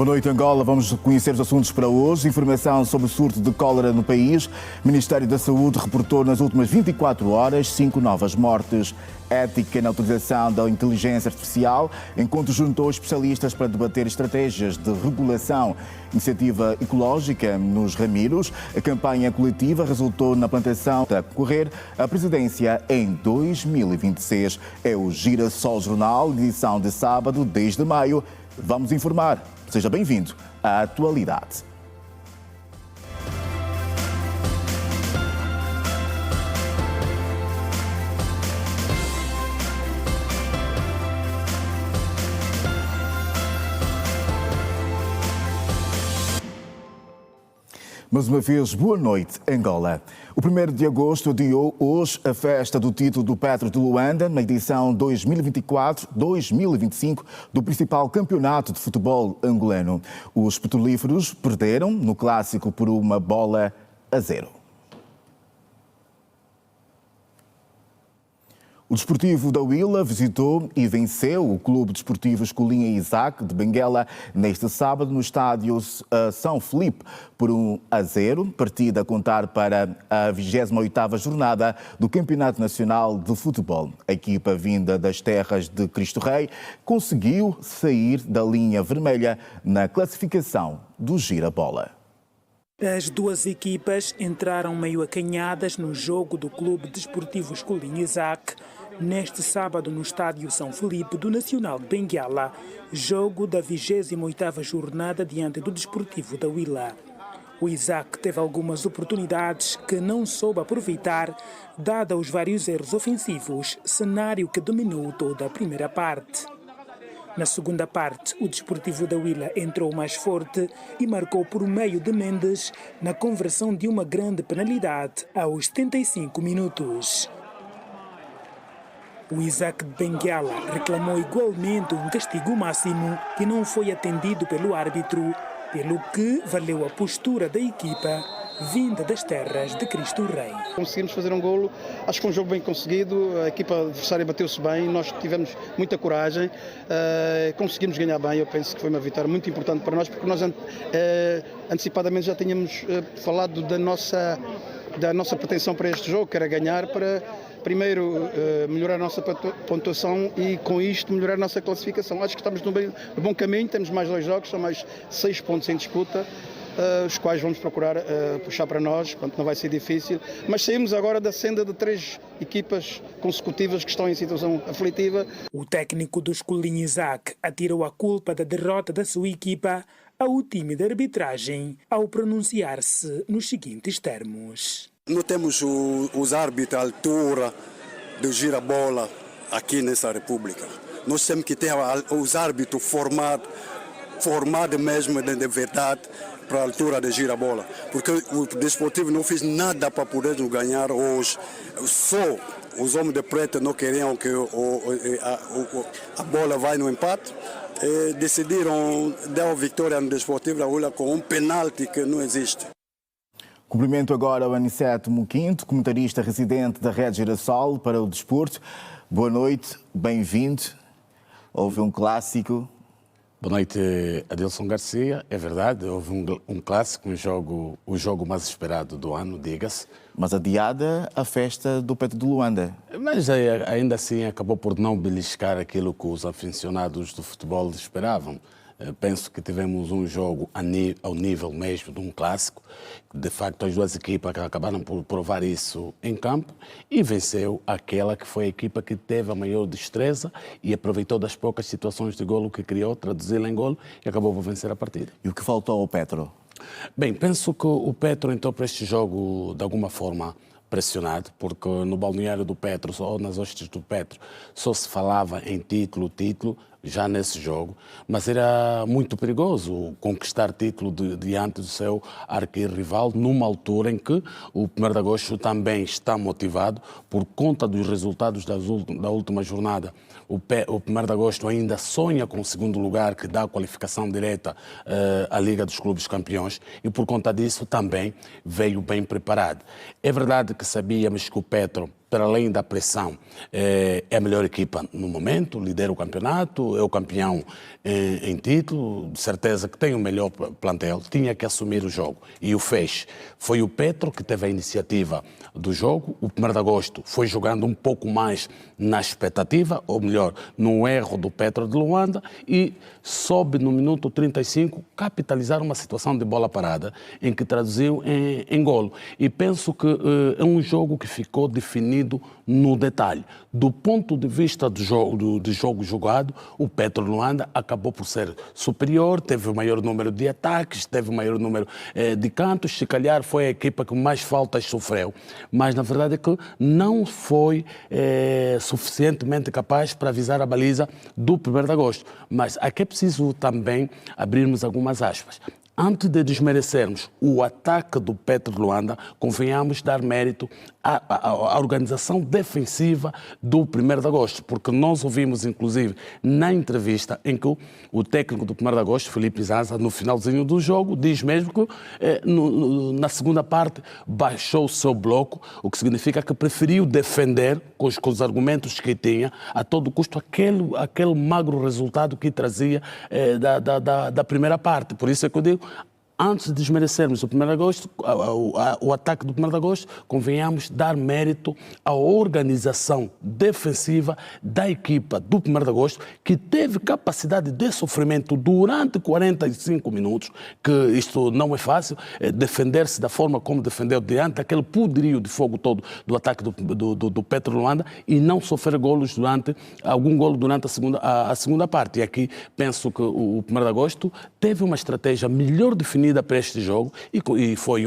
Boa noite, Angola. Vamos conhecer os assuntos para hoje. Informação sobre o surto de cólera no país. O Ministério da Saúde reportou nas últimas 24 horas 5 novas mortes. Ética na utilização da inteligência artificial. Encontro juntou especialistas para debater estratégias de regulação. Iniciativa ecológica nos Ramiros. A campanha coletiva resultou na plantação a concorrer à presidência em 2026. É o Girassol Jornal, edição de sábado, 10 de maio. Vamos informar. Seja bem-vindo à Atualidade. Mais uma vez, boa noite, Angola. O 1º de agosto adiou hoje a festa do título do Petro de Luanda na edição 2024-2025 do principal campeonato de futebol angolano. Os petrolíferos perderam no clássico por 1-0. O Desportivo da Huila visitou e venceu o Clube Desportivo Escolinha Isaac de Benguela neste sábado no estádio São Filipe por 1-0, partida a contar para a 28ª jornada do Campeonato Nacional de Futebol. A equipa vinda das terras de Cristo Rei conseguiu sair da linha vermelha na classificação do Gira-Bola. As duas equipas entraram meio acanhadas no jogo do Clube Desportivo Escolinha Isaac neste sábado no estádio São Filipe do Nacional de Benguela, jogo da 28ª jornada diante do Desportivo da Huila. O Isaac teve algumas oportunidades que não soube aproveitar, dada os vários erros ofensivos, cenário que dominou toda a primeira parte. Na segunda parte, o Desportivo da Huila entrou mais forte e marcou por meio de Mendes na conversão de uma grande penalidade aos 75 minutos. O Isaac de Benguela reclamou igualmente um castigo máximo que não foi atendido pelo árbitro, pelo que valeu a postura da equipa vinda das terras de Cristo Rei. Conseguimos fazer um golo, acho que foi um jogo bem conseguido, a equipa adversária bateu-se bem, nós tivemos muita coragem, conseguimos ganhar bem. Eu penso que foi uma vitória muito importante para nós, porque nós antecipadamente já tínhamos falado da nossa pretensão para este jogo, que era ganhar para primeiro melhorar a nossa pontuação e com isto melhorar a nossa classificação. Acho que estamos no bom caminho, temos mais 2 jogos, são mais 6 pontos em disputa, os quais vamos procurar puxar para nós, portanto não vai ser difícil, mas saímos agora da senda de 3 equipas consecutivas que estão em situação aflitiva. O técnico do Escolinha Isaac atirou a culpa da derrota da sua equipa ao time de arbitragem ao pronunciar-se nos seguintes termos. Não temos os árbitros à altura do gira-bola aqui nessa república. Nós temos que ter os árbitros formados mesmo de verdade para a altura de gira-bola. Porque o Desportivo não fez nada para poder ganhar hoje. Só os homens de preto não queriam que a bola vá no empate. Decidiram dar a vitória no Desportivo da Huila com um penalti que não existe. Cumprimento agora o Aniceto Muquinto, comentarista residente da Rede Girassol para o desporto. Boa noite, bem-vindo. Houve um clássico. Boa noite, Adilson Garcia. É verdade, houve um clássico, o jogo mais esperado do ano, diga-se. Mas adiada a festa do Petro de Luanda. Mas ainda assim acabou por não beliscar aquilo que os aficionados do futebol esperavam. Penso que tivemos um jogo ao nível mesmo de um clássico. De facto, as duas equipas acabaram por provar isso em campo e venceu aquela que foi a equipa que teve a maior destreza e aproveitou das poucas situações de golo que criou, traduzi-la em golo e acabou por vencer a partida. E o que faltou ao Petro? Bem, penso que o Petro entrou para este jogo de alguma forma pressionado, porque no balneário do Petro, ou nas hostes do Petro, só se falava em título, já nesse jogo, mas era muito perigoso conquistar título diante do seu arquirrival numa altura em que o 1º de agosto também está motivado por conta dos resultados da última jornada. O 1º de agosto ainda sonha com o 2º lugar, que dá a qualificação direta à Liga dos Clubes Campeões, e por conta disso também veio bem preparado. É verdade que sabíamos que o Petro para além da pressão, é a melhor equipa no momento, lidera o campeonato, é o campeão em título, de certeza que tem o melhor plantel, tinha que assumir o jogo e o fez. Foi o Petro que teve a iniciativa do jogo, o 1º de agosto foi jogando um pouco mais na expectativa, ou melhor, no erro do Petro de Luanda, e soube no minuto 35 capitalizar uma situação de bola parada em que traduziu em golo. E penso que é um jogo que ficou definido no detalhe. Do ponto de vista do jogo jogado, o Petro de Luanda acabou por ser superior, teve o maior número de ataques, teve o maior número de cantos, se calhar foi a equipa que mais faltas sofreu. Mas na verdade é que não foi suficientemente capaz para avisar a baliza do 1º de agosto. Mas aqui é preciso também abrirmos algumas aspas. Antes de desmerecermos o ataque do Petro de Luanda, convenhamos dar mérito à organização defensiva do 1º de agosto, porque nós ouvimos, inclusive, na entrevista em que o técnico do 1º de agosto, Felipe Zaza, no finalzinho do jogo, diz mesmo que na segunda parte baixou o seu bloco, o que significa que preferiu defender com os argumentos que tinha, a todo custo, aquele magro resultado que trazia da primeira parte. Por isso é que eu digo, antes de desmerecermos o 1º de agosto, o ataque do 1º de agosto, convenhamos dar mérito à organização defensiva da equipa do 1º de agosto, que teve capacidade de sofrimento durante 45 minutos, que isto não é fácil, defender-se da forma como defendeu diante daquele poderio de fogo todo do ataque do Petro Luanda e não sofrer algum golo durante a segunda parte. E aqui penso que o 1º de agosto teve uma estratégia melhor definida para este jogo e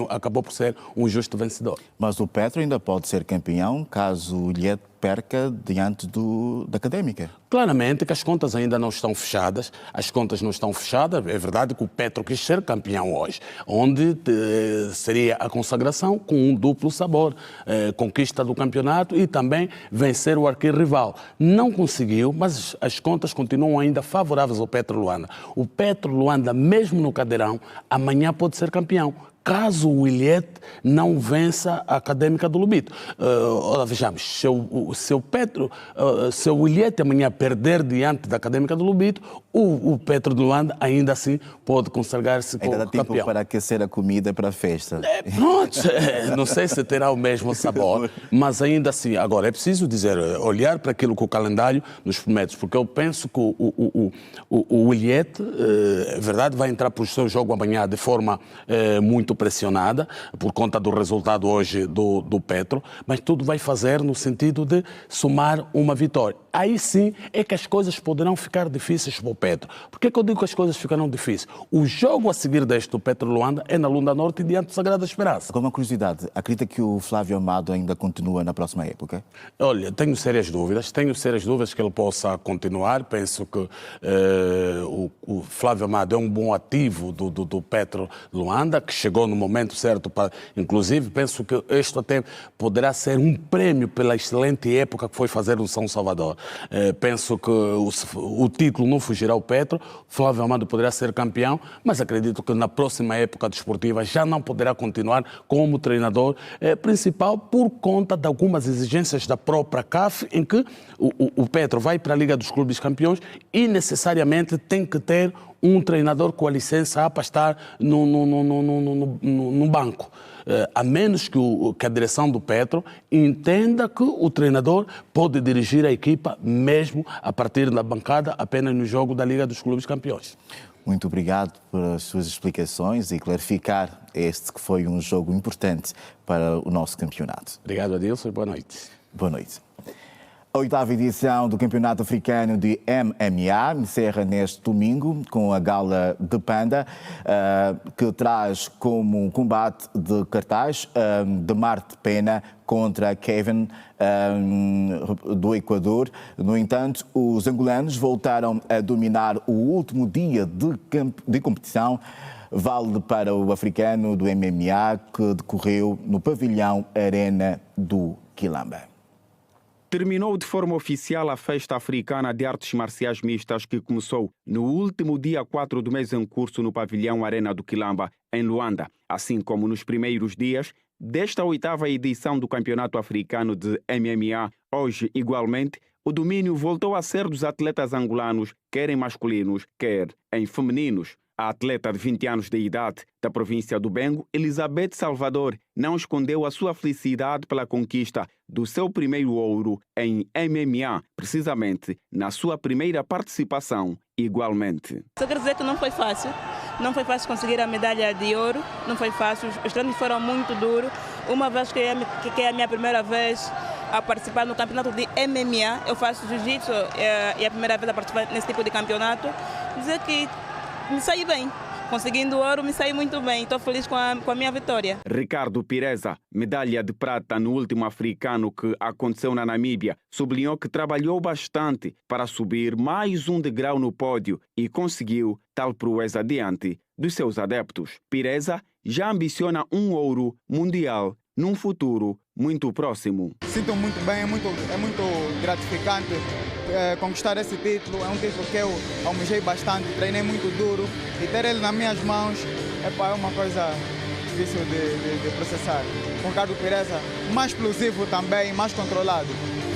acabou por ser um justo vencedor. Mas o Petro ainda pode ser campeão caso o Ilhéu perca diante da Académica. Claramente que as contas ainda não estão fechadas, é verdade que o Petro quis ser campeão hoje, onde seria a consagração com um duplo sabor, conquista do campeonato e também vencer o arquirrival. Não conseguiu, mas as contas continuam ainda favoráveis ao Petro Luanda. O Petro Luanda, mesmo no Cadeirão, amanhã pode ser campeão, caso o Ilhéu não vença a Académica do Lubito. Vejamos, se o Ilhéu amanhã perder diante da Académica do Lubito, o Petro de Luanda ainda assim pode consagrar-se como campeão. Ainda dá tempo para aquecer a comida para a festa. Não sei se terá o mesmo sabor, mas ainda assim, agora é preciso olhar para aquilo que o calendário nos promete, porque eu penso que o Ilhéu, é verdade, vai entrar para o seu jogo amanhã de forma muito pressionada, por conta do resultado hoje do Petro, mas tudo vai fazer no sentido de somar uma vitória. Aí sim é que as coisas poderão ficar difíceis para o Petro. Por que eu digo que as coisas ficarão difíceis? O jogo a seguir deste do Petro Luanda é na Lunda Norte diante do Sagrada Esperança. Com uma curiosidade, acredita que o Flávio Amado ainda continua na próxima época? Olha, tenho sérias dúvidas que ele possa continuar. Penso que o Flávio Amado é um bom ativo do Petro Luanda, que chegou no momento certo para... Inclusive, penso que este até poderá ser um prémio pela excelente época que foi fazer no São Salvador. Penso que o título não fugirá ao Petro, Flávio Amado poderá ser campeão, mas acredito que na próxima época desportiva já não poderá continuar como treinador principal por conta de algumas exigências da própria CAF, em que o Petro vai para a Liga dos Clubes Campeões e necessariamente tem que ter um treinador com a licença para estar no banco. A menos que a direção do Petro entenda que o treinador pode dirigir a equipa mesmo a partir da bancada apenas no jogo da Liga dos Clubes Campeões. Muito obrigado pelas suas explicações e clarificar este que foi um jogo importante para o nosso campeonato. Obrigado, Adilson, e boa noite. Boa noite. A 8ª edição do Campeonato Africano de MMA encerra neste domingo com a gala de Panda, que traz como combate de cartaz de Marte Pena contra Kevin do Equador. No entanto, os angolanos voltaram a dominar o último dia de competição. Vale para o africano do MMA, que decorreu no pavilhão Arena do Quilamba. Terminou de forma oficial a Festa Africana de Artes Marciais Mistas, que começou no último dia 4 do mês em curso no pavilhão Arena do Quilamba, em Luanda. Assim como nos primeiros dias, desta 8ª edição do Campeonato Africano de MMA. Hoje, igualmente, o domínio voltou a ser dos atletas angolanos, quer em masculinos, quer em femininos. A atleta de 20 anos de idade da província do Bengo, Elizabeth Salvador, não escondeu a sua felicidade pela conquista do seu primeiro ouro em MMA, precisamente na sua primeira participação, igualmente. Só quero dizer que não foi fácil. Não foi fácil conseguir a medalha de ouro, não foi fácil. Os treinos foram muito duros. Uma vez que é a minha primeira vez a participar no campeonato de MMA, eu faço jiu-jitsu, é a primeira vez a participar nesse tipo de campeonato. Dizer que me saí bem. Conseguindo ouro, me saí muito bem. Estou feliz com a minha vitória. Ricardo Pireza, medalha de prata no último africano que aconteceu na Namíbia, sublinhou que trabalhou bastante para subir mais um degrau no pódio e conseguiu tal proeza diante dos seus adeptos. Pireza já ambiciona um ouro mundial num futuro muito próximo. Sinto muito bem, é muito gratificante conquistar esse título. É um título que eu almejei bastante, treinei muito duro e ter ele nas minhas mãos é uma coisa difícil de processar. Com o Ricardo Pireza, mais explosivo também, mais controlado,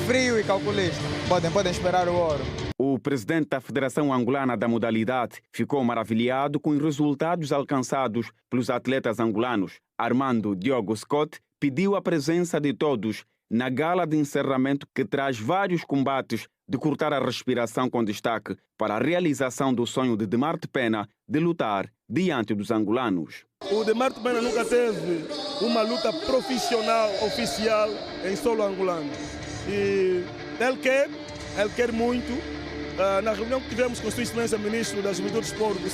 frio e calculista. Podem esperar o ouro. O presidente da Federação Angolana da modalidade ficou maravilhado com os resultados alcançados pelos atletas angolanos. Armando Diogo Scott pediu a presença de todos na gala de encerramento que traz vários combates de cortar a respiração com destaque para a realização do sonho de Demarte Pena de lutar diante dos angolanos. O Demarte Pena nunca teve uma luta profissional, oficial, em solo angolano. E ele quer muito. Na reunião que tivemos com o Sua Excelência Ministro da Juventude e Desporto, o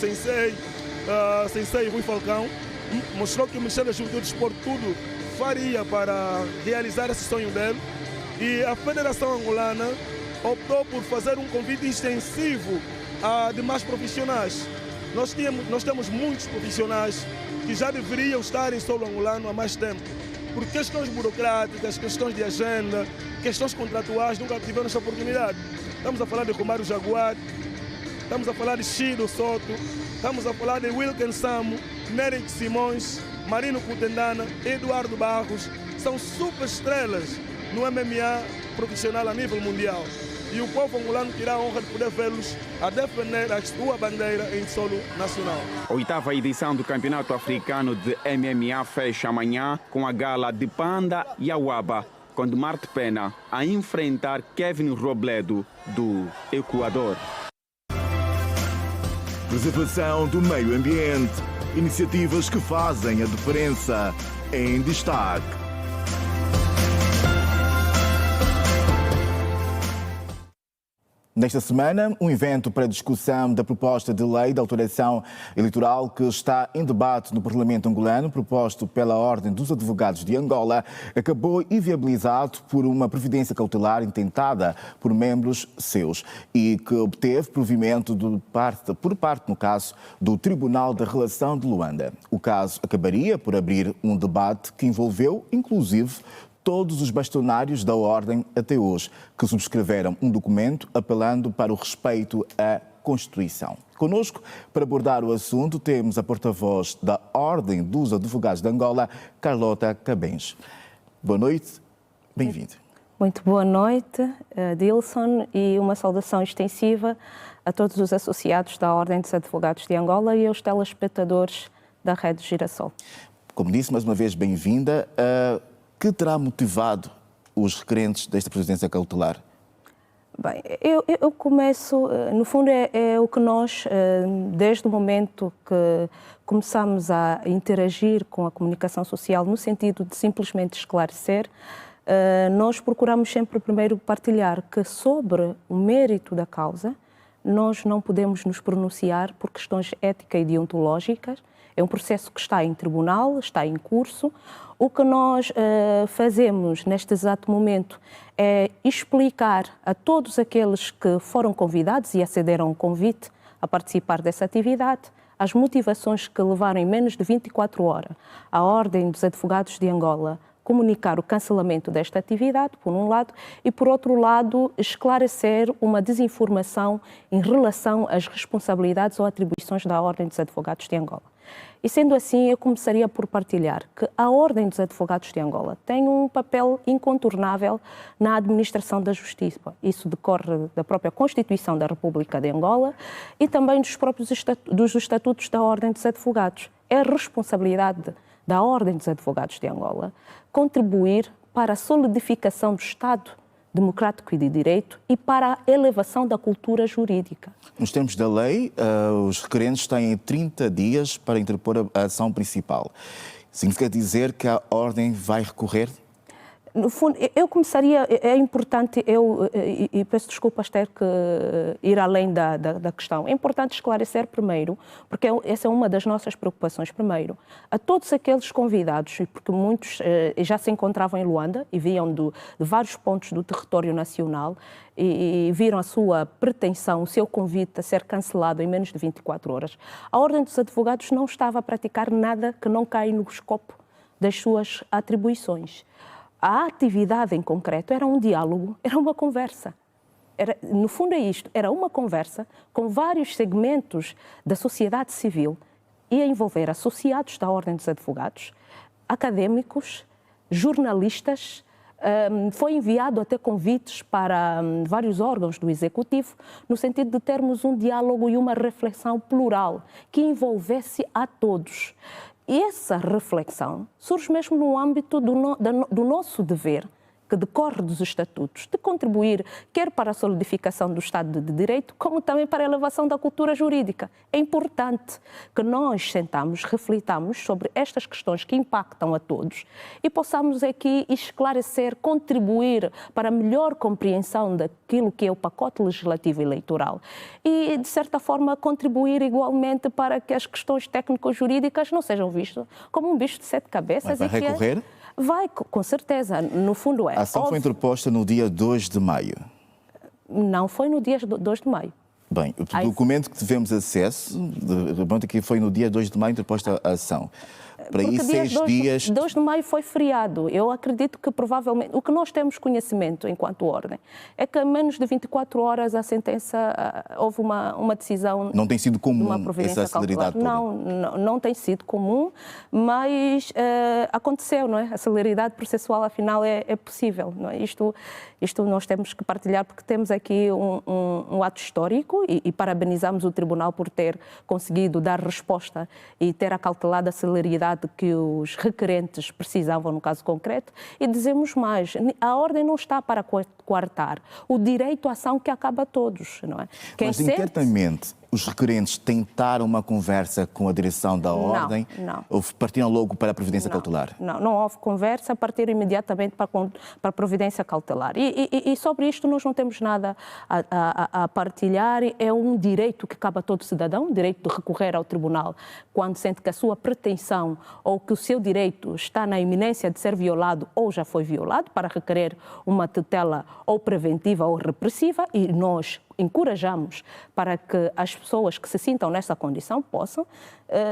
Sensei Rui Falcão, mostrou que o Ministério da Juventude e Desporto tudo faria para realizar esse sonho dele. E a Federação Angolana optou por fazer um convite extensivo a demais profissionais. Nós temos muitos profissionais que já deveriam estar em solo angolano há mais tempo. Por questões burocráticas, questões de agenda, questões contratuais, nunca tiveram essa oportunidade. Estamos a falar de Romário Jaguar, estamos a falar de Shido Soto, estamos a falar de Wilken Samo, Neric Simões, Marino Cutendana, Eduardo Barros. São super estrelas no MMA profissional a nível mundial. E o povo angolano terá a honra de poder vê-los a defender a sua bandeira em solo nacional. A 8ª edição do Campeonato Africano de MMA fecha amanhã com a gala de Panda e Awaba, com Demarte Pena a enfrentar Kevin Robledo, do Equador. Preservação do meio ambiente. Iniciativas que fazem a diferença. Em destaque. Nesta semana, um evento para discussão da proposta de lei de alteração eleitoral que está em debate no Parlamento angolano, proposto pela Ordem dos Advogados de Angola, acabou inviabilizado por uma previdência cautelar intentada por membros seus e que obteve provimento por parte, no caso, do Tribunal da Relação de Luanda. O caso acabaria por abrir um debate que envolveu, inclusive, todos os bastonários da Ordem até hoje, que subscreveram um documento apelando para o respeito à Constituição. Conosco, para abordar o assunto, temos a porta-voz da Ordem dos Advogados de Angola, Carlota Cabens. Boa noite, bem-vindo. Muito boa noite, Dilson, e uma saudação extensiva a todos os associados da Ordem dos Advogados de Angola e aos telespectadores da Rede Girassol. Como disse, mais uma vez, bem-vinda. Que terá motivado os requerentes desta previdência cautelar? Bem, eu começo, no fundo é o que nós, desde o momento que começamos a interagir com a comunicação social no sentido de simplesmente esclarecer, nós procuramos sempre primeiro partilhar que sobre o mérito da causa nós não podemos nos pronunciar por questões éticas e deontológicas. É um processo que está em tribunal, está em curso. O que nós fazemos neste exato momento é explicar a todos aqueles que foram convidados e acederam ao convite a participar dessa atividade as motivações que levaram em menos de 24 horas a Ordem dos Advogados de Angola comunicar o cancelamento desta atividade, por um lado, e, por outro lado, esclarecer uma desinformação em relação às responsabilidades ou atribuições da Ordem dos Advogados de Angola. E sendo assim, eu começaria por partilhar que a Ordem dos Advogados de Angola tem um papel incontornável na administração da justiça. Isso decorre da própria Constituição da República de Angola e também dos estatutos da Ordem dos Advogados. É a responsabilidade da Ordem dos Advogados de Angola contribuir para a solidificação do Estado democrático e de direito e para a elevação da cultura jurídica. Nos termos da lei, os requerentes têm 30 dias para interpor a ação principal. Significa dizer que a Ordem vai recorrer? No fundo, eu começaria, é importante, e peço desculpas ter que ir além da questão, é importante esclarecer primeiro, porque essa é uma das nossas preocupações primeiro, a todos aqueles convidados, porque muitos já se encontravam em Luanda e vinham de vários pontos do território nacional e viram a sua pretensão, o seu convite a ser cancelado em menos de 24 horas. A Ordem dos Advogados não estava a praticar nada que não cai no escopo das suas atribuições. A atividade em concreto era um diálogo, era uma conversa. No fundo é isto, era uma conversa com vários segmentos da sociedade civil e a envolver associados da Ordem dos Advogados, académicos, jornalistas. Foi enviado até convites para vários órgãos do Executivo, no sentido de termos um diálogo e uma reflexão plural que envolvesse a todos. E essa reflexão surge mesmo no âmbito do nosso dever, que decorre dos estatutos, de contribuir quer para a solidificação do Estado de Direito, como também para a elevação da cultura jurídica. É importante que nós sentamos, reflitamos sobre estas questões que impactam a todos e possamos aqui esclarecer, contribuir para a melhor compreensão daquilo que é o pacote legislativo eleitoral e, de certa forma, contribuir igualmente para que as questões técnico-jurídicas não sejam vistas como um bicho de 7 cabeças. Vai recorrer? Vai, com certeza. No fundo é. A ação foi interposta no dia 2 de maio. Não foi no dia 2 de maio. Bem, o documento que tivemos acesso, que foi no dia 2 de maio interposta a ação. Para aí 6 dias... 2 de maio foi feriado. Eu acredito que provavelmente... O que nós temos conhecimento enquanto ordem é que em menos de 24 horas a sentença, houve uma decisão... Não tem sido comum essa celeridade toda? Não tem sido comum, mas aconteceu, não é? A celeridade processual, afinal, é possível, não é? Isto nós temos que partilhar porque temos aqui um ato histórico e parabenizamos o Tribunal por ter conseguido dar resposta e ter acautelado a celeridade que os requerentes precisavam no caso concreto. E dizemos mais, a Ordem não está para coartar o direito à ação que acaba a todos, não é? Mas internamente os requerentes tentaram uma conversa com a direção da Ordem? Não. Ou partiram logo para a providência cautelar? Não houve conversa, partiram imediatamente para a providência cautelar. E sobre isto nós não temos nada a partilhar. É um direito que cabe a todo cidadão, o direito de recorrer ao tribunal quando sente que a sua pretensão ou que o seu direito está na iminência de ser violado ou já foi violado, para requerer uma tutela ou preventiva ou repressiva, e nós encorajamos para que as pessoas que se sintam nessa condição possam,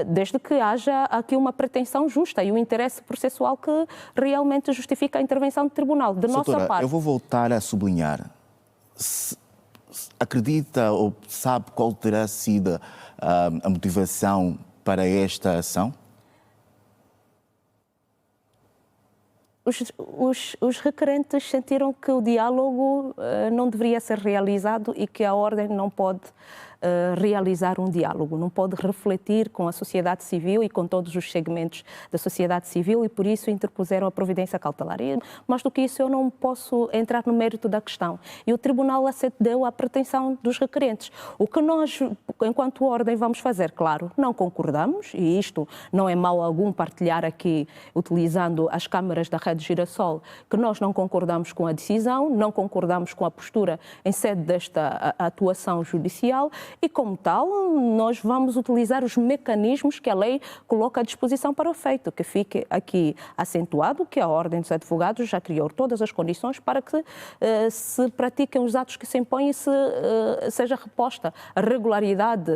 desde que haja aqui uma pretensão justa e um interesse processual que realmente justifica a intervenção do tribunal. De nossa parte... Eu vou voltar a sublinhar. Acredita ou sabe qual terá sido a motivação para esta ação? Os requerentes sentiram que o diálogo não deveria ser realizado e que a Ordem não pode realizar um diálogo, não pode refletir com a sociedade civil e com todos os segmentos da sociedade civil, e por isso interpuseram a providência cautelar. Mais do que isso, eu não posso entrar no mérito da questão. E o Tribunal acedeu à pretensão dos requerentes. O que nós, enquanto Ordem, vamos fazer, claro, não concordamos, e isto não é mal algum partilhar aqui, utilizando as câmaras da Rede Girassol, que nós não concordamos com a decisão, não concordamos com a postura em sede desta atuação judicial, e, como tal, nós vamos utilizar os mecanismos que a lei coloca à disposição para o feito, que fique aqui acentuado que a Ordem dos Advogados já criou todas as condições para que se pratiquem os atos que se impõem e seja reposta a regularidade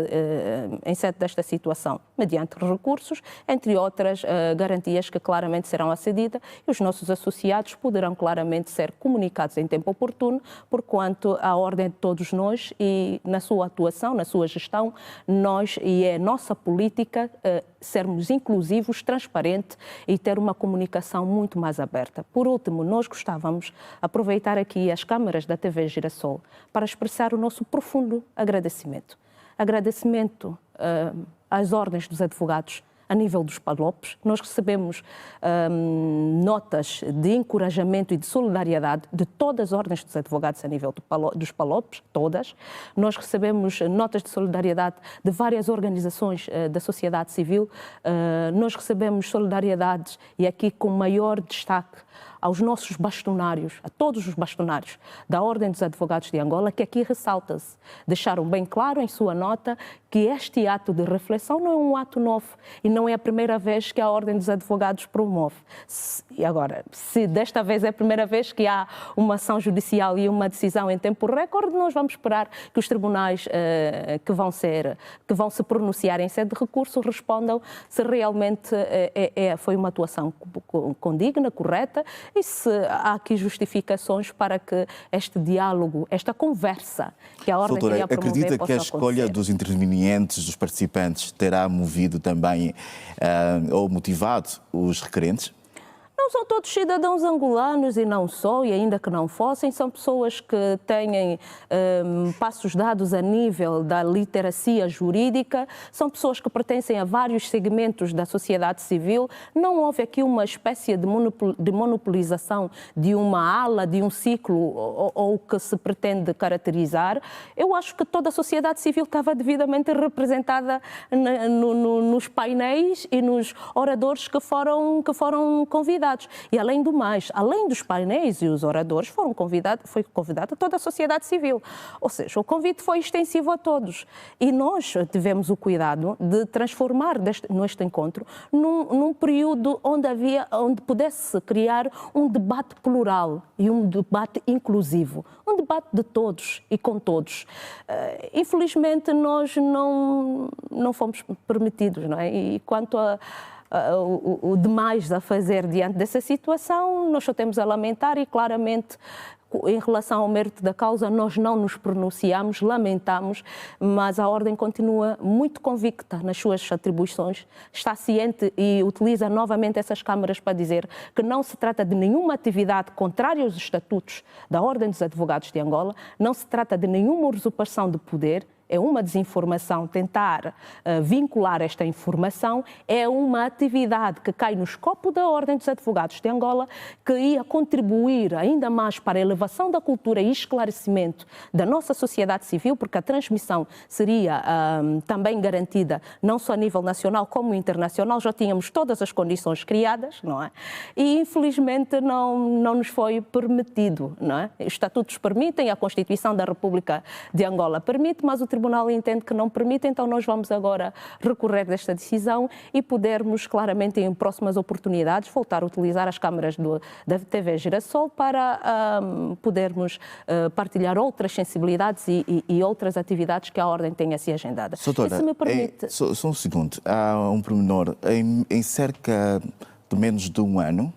em sede desta situação, mediante recursos, entre outras garantias que claramente serão acedidas, e os nossos associados poderão claramente ser comunicados em tempo oportuno, porquanto a ordem de todos nós e na sua atuação, na sua gestão, é nossa política sermos inclusivos, transparentes e ter uma comunicação muito mais aberta. Por último, nós gostávamos de aproveitar aqui as câmaras da TV Girassol para expressar o nosso profundo agradecimento. Agradecimento às ordens dos advogados a nível dos PALOPs. Nós recebemos notas de encorajamento e de solidariedade de todas as ordens dos advogados a nível dos PALOPs, todas. Nós recebemos notas de solidariedade de várias organizações da sociedade civil. Nós recebemos solidariedades, e aqui com maior destaque, aos nossos bastonários, a todos os bastonários da Ordem dos Advogados de Angola, que aqui ressalta-se. Deixaram bem claro em sua nota que este ato de reflexão não é um ato novo e não é a primeira vez que a Ordem dos Advogados promove. E agora, se desta vez é a primeira vez que há uma ação judicial e uma decisão em tempo recorde, nós vamos esperar que os tribunais que vão se pronunciar em sede de recurso respondam se realmente foi uma atuação condigna, correta, e se há aqui justificações para que este diálogo, esta conversa que a Ordem queria promover acredita possa que a escolha acontecer. dos intervenientes, dos participantes, terá movido também ou motivado os requerentes? Não são todos cidadãos angolanos e não só, e ainda que não fossem, são pessoas que têm passos dados a nível da literacia jurídica, são pessoas que pertencem a vários segmentos da sociedade civil. Não houve aqui uma espécie de monopolização de uma ala, de um ciclo, ou que se pretende caracterizar. Eu acho que toda a sociedade civil estava devidamente representada nos painéis e nos oradores que foram convidados. E além do mais, além dos painéis e os oradores, foi convidada toda a sociedade civil. Ou seja, o convite foi extensivo a todos. E nós tivemos o cuidado de transformar neste encontro num período onde pudesse criar um debate plural e um debate inclusivo. Um debate de todos e com todos. Infelizmente, nós não fomos permitidos, não é? E quanto o demais a fazer diante dessa situação, nós só temos a lamentar e claramente em relação ao mérito da causa nós não nos pronunciamos, lamentamos, mas a Ordem continua muito convicta nas suas atribuições, está ciente e utiliza novamente essas câmaras para dizer que não se trata de nenhuma atividade contrária aos estatutos da Ordem dos Advogados de Angola, não se trata de nenhuma usurpação de poder. É uma desinformação, tentar vincular esta informação, é uma atividade que cai no escopo da Ordem dos Advogados de Angola, que ia contribuir ainda mais para a elevação da cultura e esclarecimento da nossa sociedade civil, porque a transmissão seria também garantida, não só a nível nacional como internacional, já tínhamos todas as condições criadas, não é? E infelizmente não nos foi permitido, não é? Os estatutos permitem, a Constituição da República de Angola permite, mas o Tribunal entende que não permite, então nós vamos agora recorrer desta decisão e podermos claramente em próximas oportunidades voltar a utilizar as câmaras da TV Girassol para podermos partilhar outras sensibilidades e outras atividades que a Ordem tenha assim agendada. Doutora, se me permite... só um segundo, há um pormenor, em cerca de menos de um ano,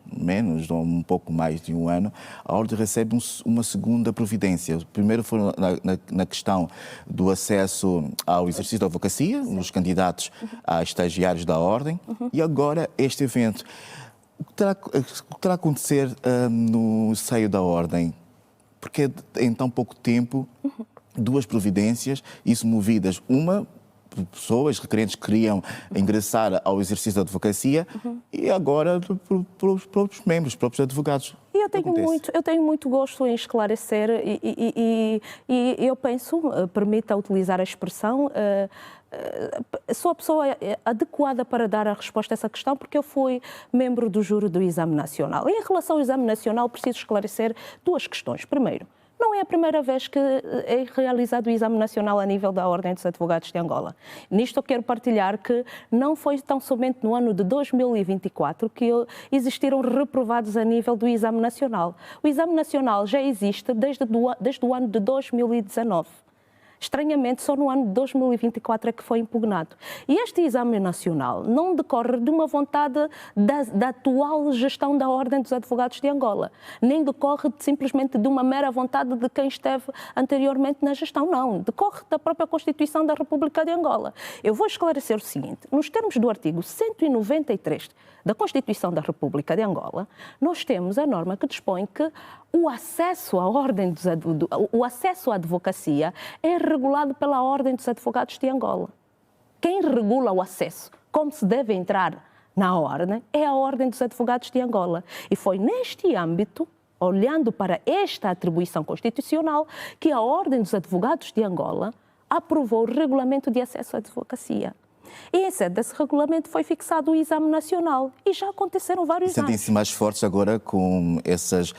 um pouco mais de um ano, a Ordem recebe uma segunda providência. Primeiro foi na questão do acesso ao exercício da advocacia, os candidatos a estagiários da Ordem, e agora este evento. O que terá a acontecer no seio da Ordem? Porque em tão pouco tempo, duas providências, isso movidas, uma pessoas requerentes que queriam ingressar ao exercício da advocacia e agora pelos próprios membros, próprios advogados. E eu tenho muito gosto em esclarecer e eu penso, permita utilizar a expressão, sou a pessoa adequada para dar a resposta a essa questão porque eu fui membro do júri do Exame Nacional. E em relação ao Exame Nacional preciso esclarecer duas questões. Primeiro, não é a primeira vez que é realizado o Exame Nacional a nível da Ordem dos Advogados de Angola. Nisto eu quero partilhar que não foi tão somente no ano de 2024 que existiram reprovados a nível do Exame Nacional. O Exame Nacional já existe desde o ano de 2019. Estranhamente, só no ano de 2024 é que foi impugnado. E este exame nacional não decorre de uma vontade da atual gestão da Ordem dos Advogados de Angola, nem decorre simplesmente de uma mera vontade de quem esteve anteriormente na gestão, não. Decorre da própria Constituição da República de Angola. Eu vou esclarecer o seguinte, nos termos do artigo 193 da Constituição da República de Angola, nós temos a norma que dispõe que o acesso à advocacia é regulado pela Ordem dos Advogados de Angola. Quem regula o acesso, como se deve entrar na ordem, é a Ordem dos Advogados de Angola. E foi neste âmbito, olhando para esta atribuição constitucional, que a Ordem dos Advogados de Angola aprovou o regulamento de acesso à advocacia. E em sede desse regulamento foi fixado o exame nacional e já aconteceram vários anos. Sentem-se mais fortes agora com essas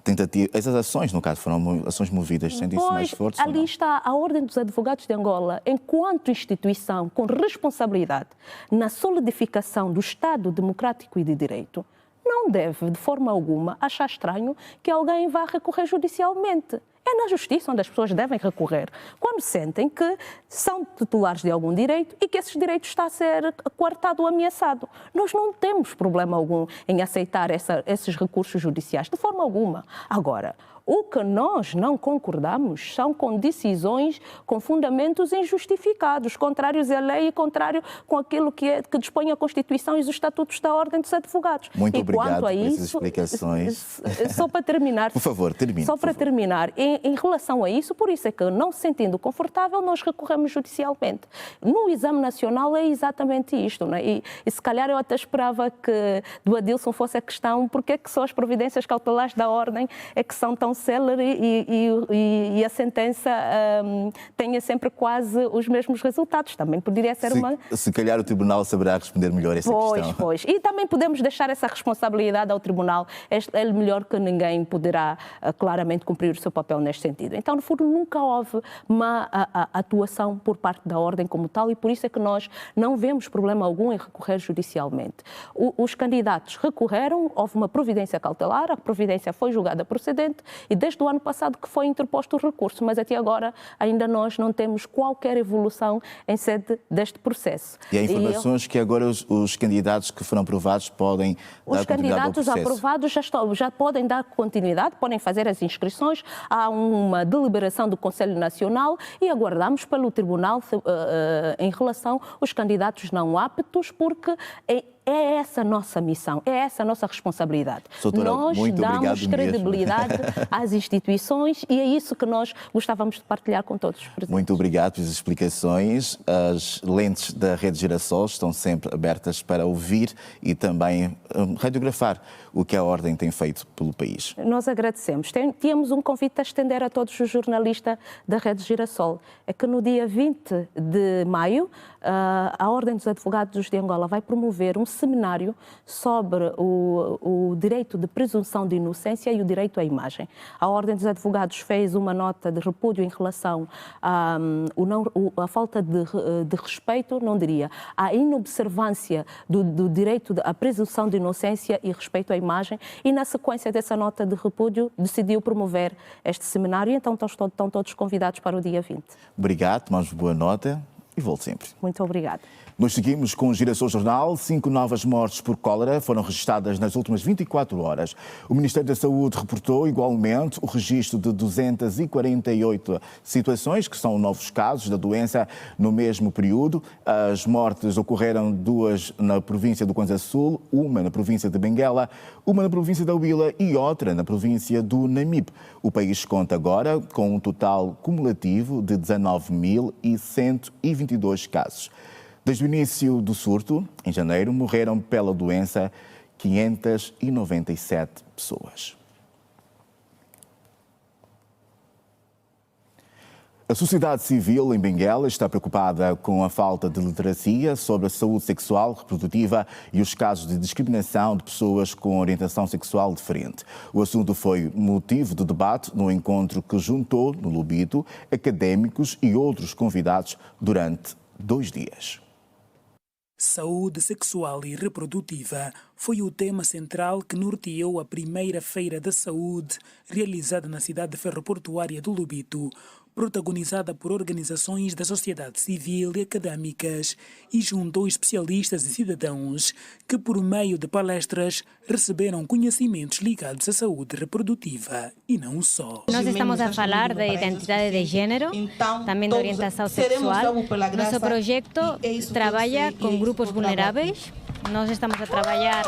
tentativas, essas ações, no caso, foram ações movidas, sentem-se mais fortes? Ali está a Ordem dos Advogados de Angola, enquanto instituição com responsabilidade na solidificação do Estado democrático e de direito, não deve, de forma alguma, achar estranho que alguém vá recorrer judicialmente. É na justiça onde as pessoas devem recorrer, quando sentem que são titulares de algum direito e que esses direitos está a ser coartado ou ameaçado. Nós não temos problema algum em aceitar esses recursos judiciais, de forma alguma. Agora, o que nós não concordamos são com decisões com fundamentos injustificados, contrários à lei e contrário com aquilo que dispõe a Constituição e os estatutos da Ordem dos Advogados. Muito obrigado por essas explicações. Só para terminar. Por favor, termine. Só para terminar, em relação a isso, por isso é que, não se sentindo confortável, nós recorremos judicialmente. No exame nacional é exatamente isto, não é? E se calhar eu até esperava que do Adilson fosse a questão porque é que só as providências cautelares da Ordem é que são tão célere e a sentença tenha sempre quase os mesmos resultados. Também poderia ser Se calhar o Tribunal saberá responder melhor essa questão. Pois. E também podemos deixar essa responsabilidade ao Tribunal. Ele melhor que ninguém poderá claramente cumprir o seu papel neste sentido. Então, no fundo, nunca houve uma atuação por parte da Ordem como tal e por isso é que nós não vemos problema algum em recorrer judicialmente. Os candidatos recorreram, houve uma providência cautelar, a providência foi julgada procedente e desde o ano passado que foi interposto o recurso, mas até agora ainda nós não temos qualquer evolução em sede deste processo. E há informações que agora os candidatos que foram aprovados podem dar continuidade ao processo? Os candidatos aprovados já podem dar continuidade, podem fazer as inscrições, há uma deliberação do Conselho Nacional e aguardamos pelo Tribunal em relação aos candidatos não aptos, porque é essa a nossa missão, é essa a nossa responsabilidade. Doutora, nós damos credibilidade às instituições e é isso que nós gostávamos de partilhar com todos os presentes. Muito obrigado pelas explicações. As lentes da Rede Girassol estão sempre abertas para ouvir e também radiografar o que a Ordem tem feito pelo país. Nós agradecemos. Tínhamos um convite a estender a todos os jornalistas da Rede Girassol. É que no dia 20 de maio, a Ordem dos Advogados de Angola vai promover um seminário sobre o direito de presunção de inocência e o direito à imagem. A Ordem dos Advogados fez uma nota de repúdio em relação à falta de respeito, não diria, à inobservância do direito à presunção de inocência e respeito à imagem e, na sequência dessa nota de repúdio, decidiu promover este seminário e então estão todos convidados para o dia 20. Obrigado, tomamos boa nota e volte sempre. Muito obrigada. Nós seguimos com o Girassol Jornal. 5 novas mortes por cólera foram registradas nas últimas 24 horas. O Ministério da Saúde reportou igualmente o registro de 248 situações, que são novos casos da doença no mesmo período. As mortes ocorreram 2 na província do Kwanza Sul, uma na província de Benguela, uma na província da Huila e outra na província do Namibe. O país conta agora com um total cumulativo de 19.122 casos. Desde o início do surto, em janeiro, morreram pela doença 597 pessoas. A sociedade civil em Benguela está preocupada com a falta de literacia sobre a saúde sexual reprodutiva e os casos de discriminação de pessoas com orientação sexual diferente. O assunto foi motivo de debate no encontro que juntou no Lubito académicos e outros convidados durante 2 dias. Saúde sexual e reprodutiva foi o tema central que norteou a primeira Feira da Saúde, realizada na cidade ferroportuária do Lubito. protagonizada por organizações da sociedade civil e académicas e juntou especialistas e cidadãos que, por meio de palestras, receberam conhecimentos ligados à saúde reprodutiva e não só. Nós estamos a falar da identidade de género, também da orientação sexual. Nosso projeto trabalha com grupos vulneráveis. Nós estamos a trabalhar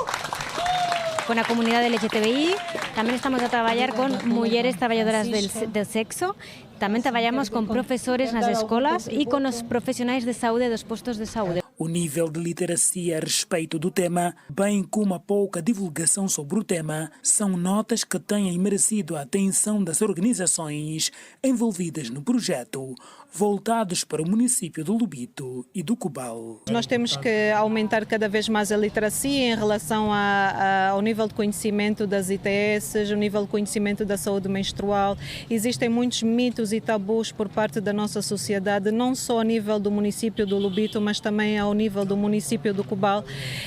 com a comunidade LGTBI, também estamos a trabalhar com mulheres trabalhadoras do sexo, também trabalhamos com professores nas escolas e com os profissionais de saúde dos postos de saúde. O nível de literacia a respeito do tema, bem como a pouca divulgação sobre o tema, são notas que têm merecido a atenção das organizações envolvidas no projeto, voltados para o município do Lubito e do Cubal. Nós temos que aumentar cada vez mais a literacia em relação ao nível de conhecimento das ITS, o nível de conhecimento da saúde menstrual. Existem muitos mitos e tabus por parte da nossa sociedade, não só a nível do município do Lubito, mas também ao nível do município do Cubal.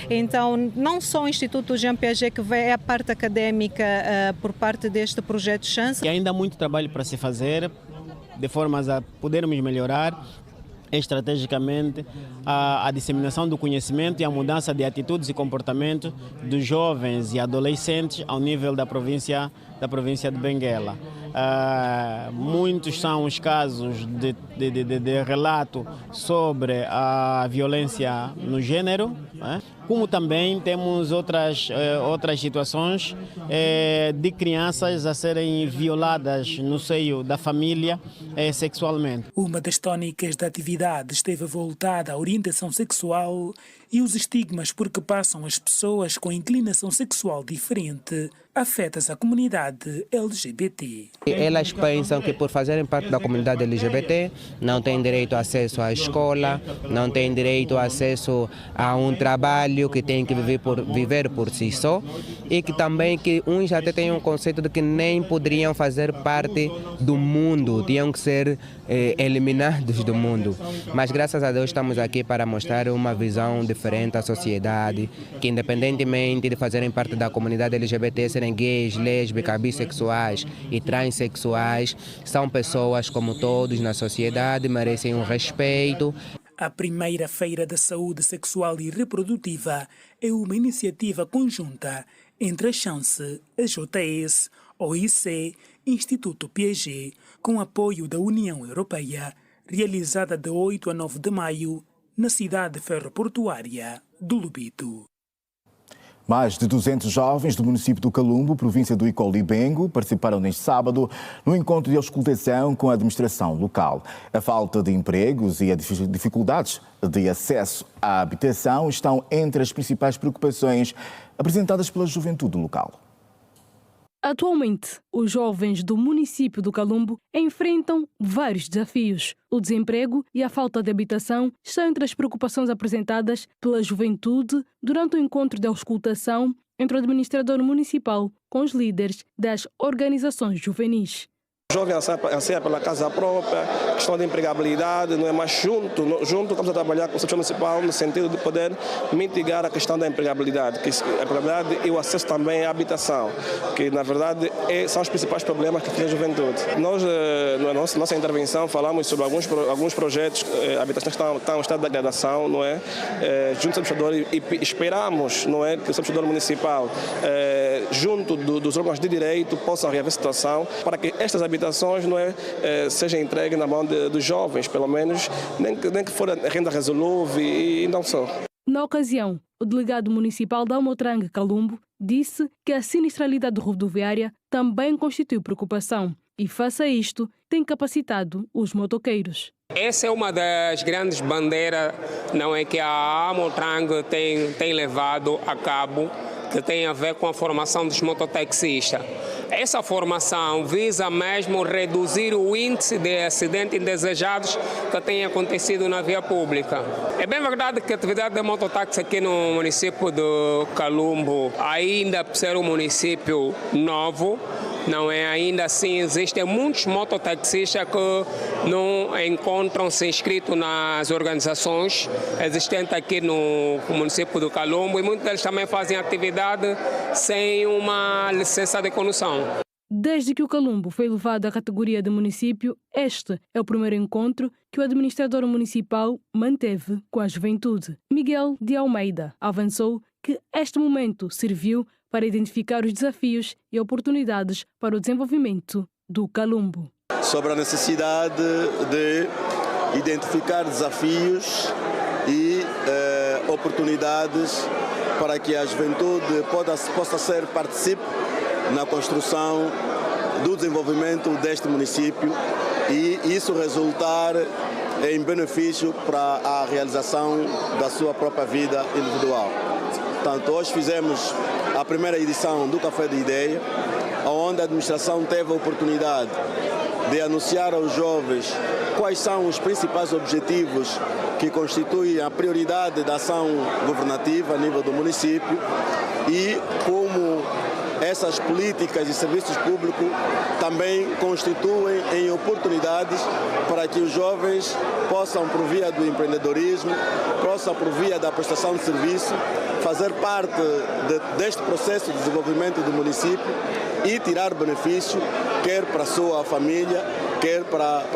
Então, não só o Instituto Jean Piaget, que é a parte académica por parte deste projeto Chance. E ainda há muito trabalho para se fazer, de formas a podermos melhorar estrategicamente a disseminação do conhecimento e a mudança de atitudes e comportamento dos jovens e adolescentes ao nível da província de Benguela. Muitos são os casos de relato sobre a violência no género, como também temos outras situações de crianças a serem violadas no seio da família sexualmente. Uma das tónicas da atividade esteve voltada à orientação sexual e os estigmas por que passam as pessoas com inclinação sexual diferente afetam a comunidade LGBT. Elas pensam que por fazerem parte da comunidade LGBT não têm direito a acesso à escola, não têm direito a acesso a um trabalho, que têm que viver por si só, e que também que uns até têm um conceito de que nem poderiam fazer parte do mundo, tinham que ser eliminados do mundo. Mas graças a Deus estamos aqui para mostrar uma visão diferente à sociedade, que independentemente de fazerem parte da comunidade LGBT, serem gays, lésbicas, bissexuais e transexuais, são pessoas como todos na sociedade, merecem um respeito. A primeira Feira da Saúde Sexual e Reprodutiva é uma iniciativa conjunta entre a Chance, a JS, OIC, Instituto Piaget, com apoio da União Europeia, realizada de 8 a 9 de maio, na cidade ferroportuária do Lubito. Mais de 200 jovens do município do Calumbo, província do Icolibengo, participaram neste sábado no encontro de auscultação com a administração local. A falta de empregos e as dificuldades de acesso à habitação estão entre as principais preocupações apresentadas pela juventude local. Atualmente, os jovens do município do Calumbo enfrentam vários desafios. O desemprego e a falta de habitação estão entre as preocupações apresentadas pela juventude durante o encontro de auscultação entre o administrador municipal com os líderes das organizações juvenis. O jovem anseia pela casa própria, questão de empregabilidade, não é? Mas junto estamos a trabalhar com o setor municipal no sentido de poder mitigar a questão da empregabilidade, que a empregabilidade e o acesso também à habitação, que na verdade são os principais problemas que tem a juventude. Nós, na nossa intervenção, falamos sobre alguns projetos, habitações que estão em estado de degradação, não é? Junto ao administrador, e esperamos, não é, que o administrador municipal, junto dos órgãos de direito, possam rever a situação para que estas habitações não é, seja entregue na mão dos jovens, pelo menos, nem que for a renda resolve e não só. Na ocasião, o delegado municipal da Almotrangue Calumbo disse que a sinistralidade rodoviária também constitui preocupação e, face a isto, tem capacitado os motoqueiros. Essa é uma das grandes bandeiras, não é, que a Almotrangue tem levado a cabo, que tem a ver com a formação dos mototaxistas. Essa formação visa mesmo reduzir o índice de acidentes indesejados que tem acontecido na via pública. É bem verdade que a atividade de mototáxi aqui no município do Calumbo, ainda por ser um município novo, não é, ainda assim existem muitos mototaxistas que não encontram-se inscritos nas organizações existentes aqui no município do Calumbo, e muitos deles também fazem atividade sem uma licença de condução. Desde que o Calumbo foi elevado à categoria de município, este é o primeiro encontro que o administrador municipal manteve com a juventude. Miguel de Almeida avançou que este momento serviu para identificar os desafios e oportunidades para o desenvolvimento do Calumbo. Sobre a necessidade de identificar desafios e oportunidades para que a juventude possa ser participe na construção do desenvolvimento deste município e isso resultar em benefício para a realização da sua própria vida individual. Portanto, hoje fizemos a primeira edição do Café de Ideia, onde a administração teve a oportunidade de anunciar aos jovens quais são os principais objetivos que constituem a prioridade da ação governativa a nível do município e como essas políticas e serviços públicos também constituem em oportunidades para que os jovens possam, por via do empreendedorismo, possam, por via da prestação de serviço, fazer parte deste processo de desenvolvimento do município e tirar benefício, quer para a sua família, quer para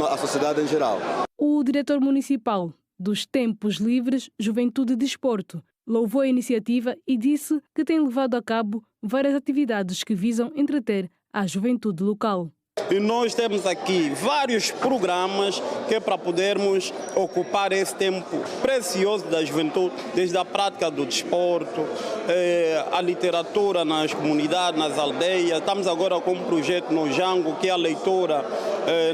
a sociedade em geral. O diretor municipal dos Tempos Livres, Juventude e Desporto louvou a iniciativa e disse que tem levado a cabo várias atividades que visam entreter a juventude local. E nós temos aqui vários programas que é para podermos ocupar esse tempo precioso da juventude, desde a prática do desporto, a literatura nas comunidades, nas aldeias. Estamos agora com um projeto no Jango, que é a leitura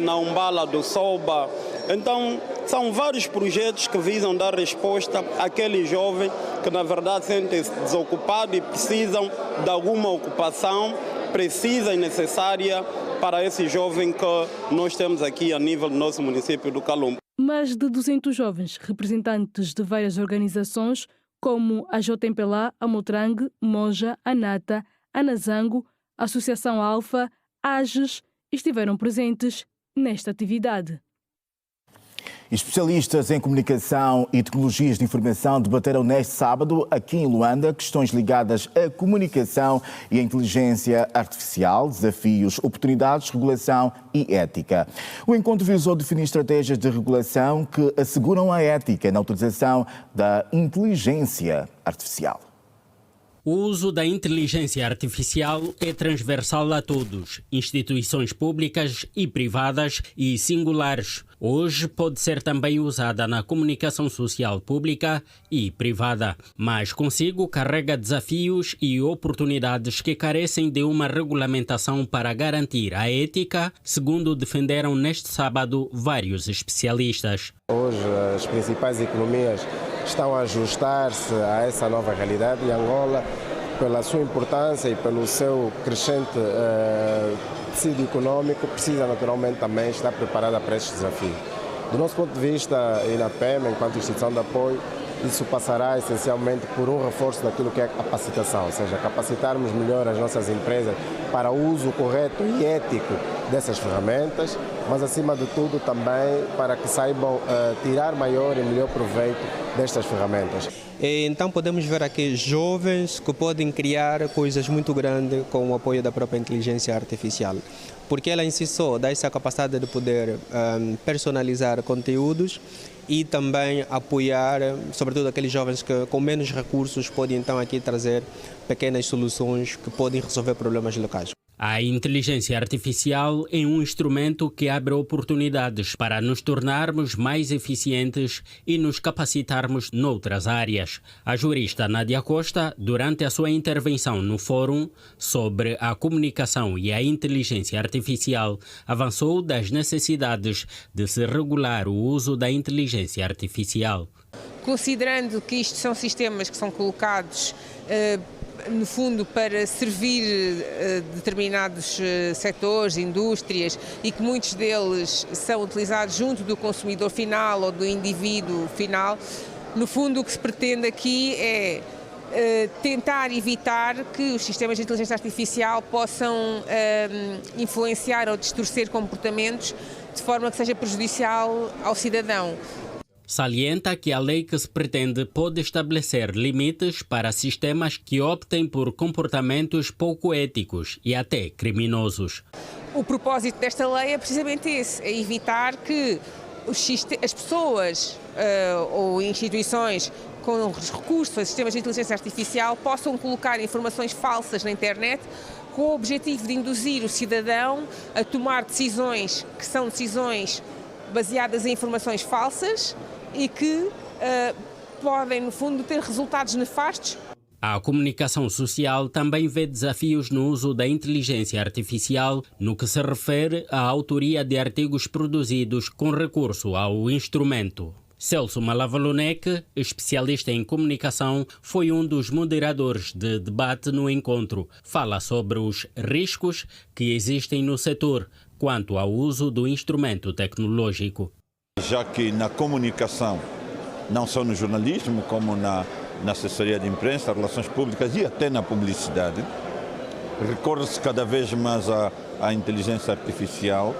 na Umbala do Soba. Então, são vários projetos que visam dar resposta àquele jovem que, na verdade, sentem-se desocupados e precisam de alguma ocupação precisa e necessária para esse jovem que nós temos aqui a nível do nosso município do Calumbo. Mais de 200 jovens, representantes de várias organizações, como a JMPLA, a Motrang, Moja, a Nata, a Nazango, a Associação Alfa, AGES, estiveram presentes nesta atividade. Especialistas em comunicação e tecnologias de informação debateram neste sábado, aqui em Luanda, questões ligadas à comunicação e à inteligência artificial, desafios, oportunidades, regulação e ética. O encontro visou definir estratégias de regulação que asseguram a ética na utilização da inteligência artificial. O uso da inteligência artificial é transversal a todos, instituições públicas e privadas e singulares. Hoje pode ser também usada na comunicação social pública e privada, mas consigo carrega desafios e oportunidades que carecem de uma regulamentação para garantir a ética, segundo defenderam neste sábado vários especialistas. Hoje as principais economias estão a ajustar-se a essa nova realidade e Angola, pela sua importância e pelo seu crescente tecido econômico, precisa naturalmente também estar preparada para estes desafios. Do nosso ponto de vista, a INAPEM, enquanto instituição de apoio, isso passará essencialmente por um reforço daquilo que é a capacitação, ou seja, capacitarmos melhor as nossas empresas para o uso correto e ético dessas ferramentas, mas acima de tudo também para que saibam tirar maior e melhor proveito destas ferramentas. Então podemos ver aqui jovens que podem criar coisas muito grandes com o apoio da própria inteligência artificial, porque ela em si só dá essa capacidade de poder personalizar conteúdos e também apoiar, sobretudo aqueles jovens que com menos recursos podem então aqui trazer pequenas soluções que podem resolver problemas locais. A inteligência artificial é um instrumento que abre oportunidades para nos tornarmos mais eficientes e nos capacitarmos noutras áreas. A jurista Nádia Costa, durante a sua intervenção no Fórum sobre a comunicação e a inteligência artificial, avançou das necessidades de se regular o uso da inteligência artificial. Considerando que isto são sistemas que são colocados no fundo para servir determinados setores, indústrias, e que muitos deles são utilizados junto do consumidor final ou do indivíduo final, no fundo o que se pretende aqui é tentar evitar que os sistemas de inteligência artificial possam influenciar ou distorcer comportamentos de forma que seja prejudicial ao cidadão. Salienta que a lei que se pretende pode estabelecer limites para sistemas que optem por comportamentos pouco éticos e até criminosos. O propósito desta lei é precisamente esse, é evitar que as pessoas ou instituições com recurso a sistemas de inteligência artificial possam colocar informações falsas na internet com o objetivo de induzir o cidadão a tomar decisões que são decisões baseadas em informações falsas e que podem, no fundo, ter resultados nefastos. A comunicação social também vê desafios no uso da inteligência artificial no que se refere à autoria de artigos produzidos com recurso ao instrumento. Celso Malavalonec, especialista em comunicação, foi um dos moderadores de debate no encontro. Fala sobre os riscos que existem no setor quanto ao uso do instrumento tecnológico. Já que na comunicação, não só no jornalismo, como na assessoria de imprensa, relações públicas e até na publicidade, recorre-se cada vez mais à inteligência artificial,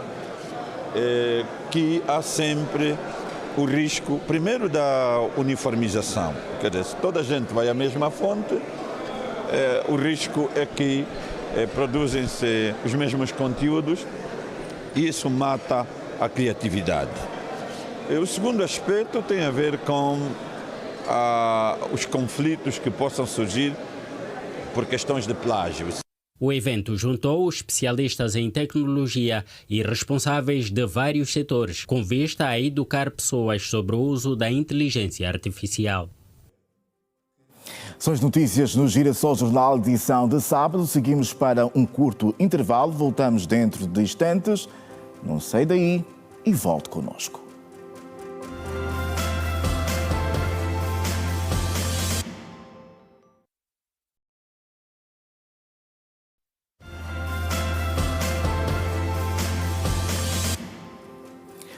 que há sempre o risco, primeiro, da uniformização. Quer dizer, se toda a gente vai à mesma fonte, o risco é que produzem-se os mesmos conteúdos e isso mata a criatividade. O segundo aspecto tem a ver com os conflitos que possam surgir por questões de plágio. O evento juntou especialistas em tecnologia e responsáveis de vários setores, com vista a educar pessoas sobre o uso da inteligência artificial. São as notícias no Girassol Jornal, edição de sábado. Seguimos para um curto intervalo. Voltamos dentro de instantes. Não sai daí e volte connosco.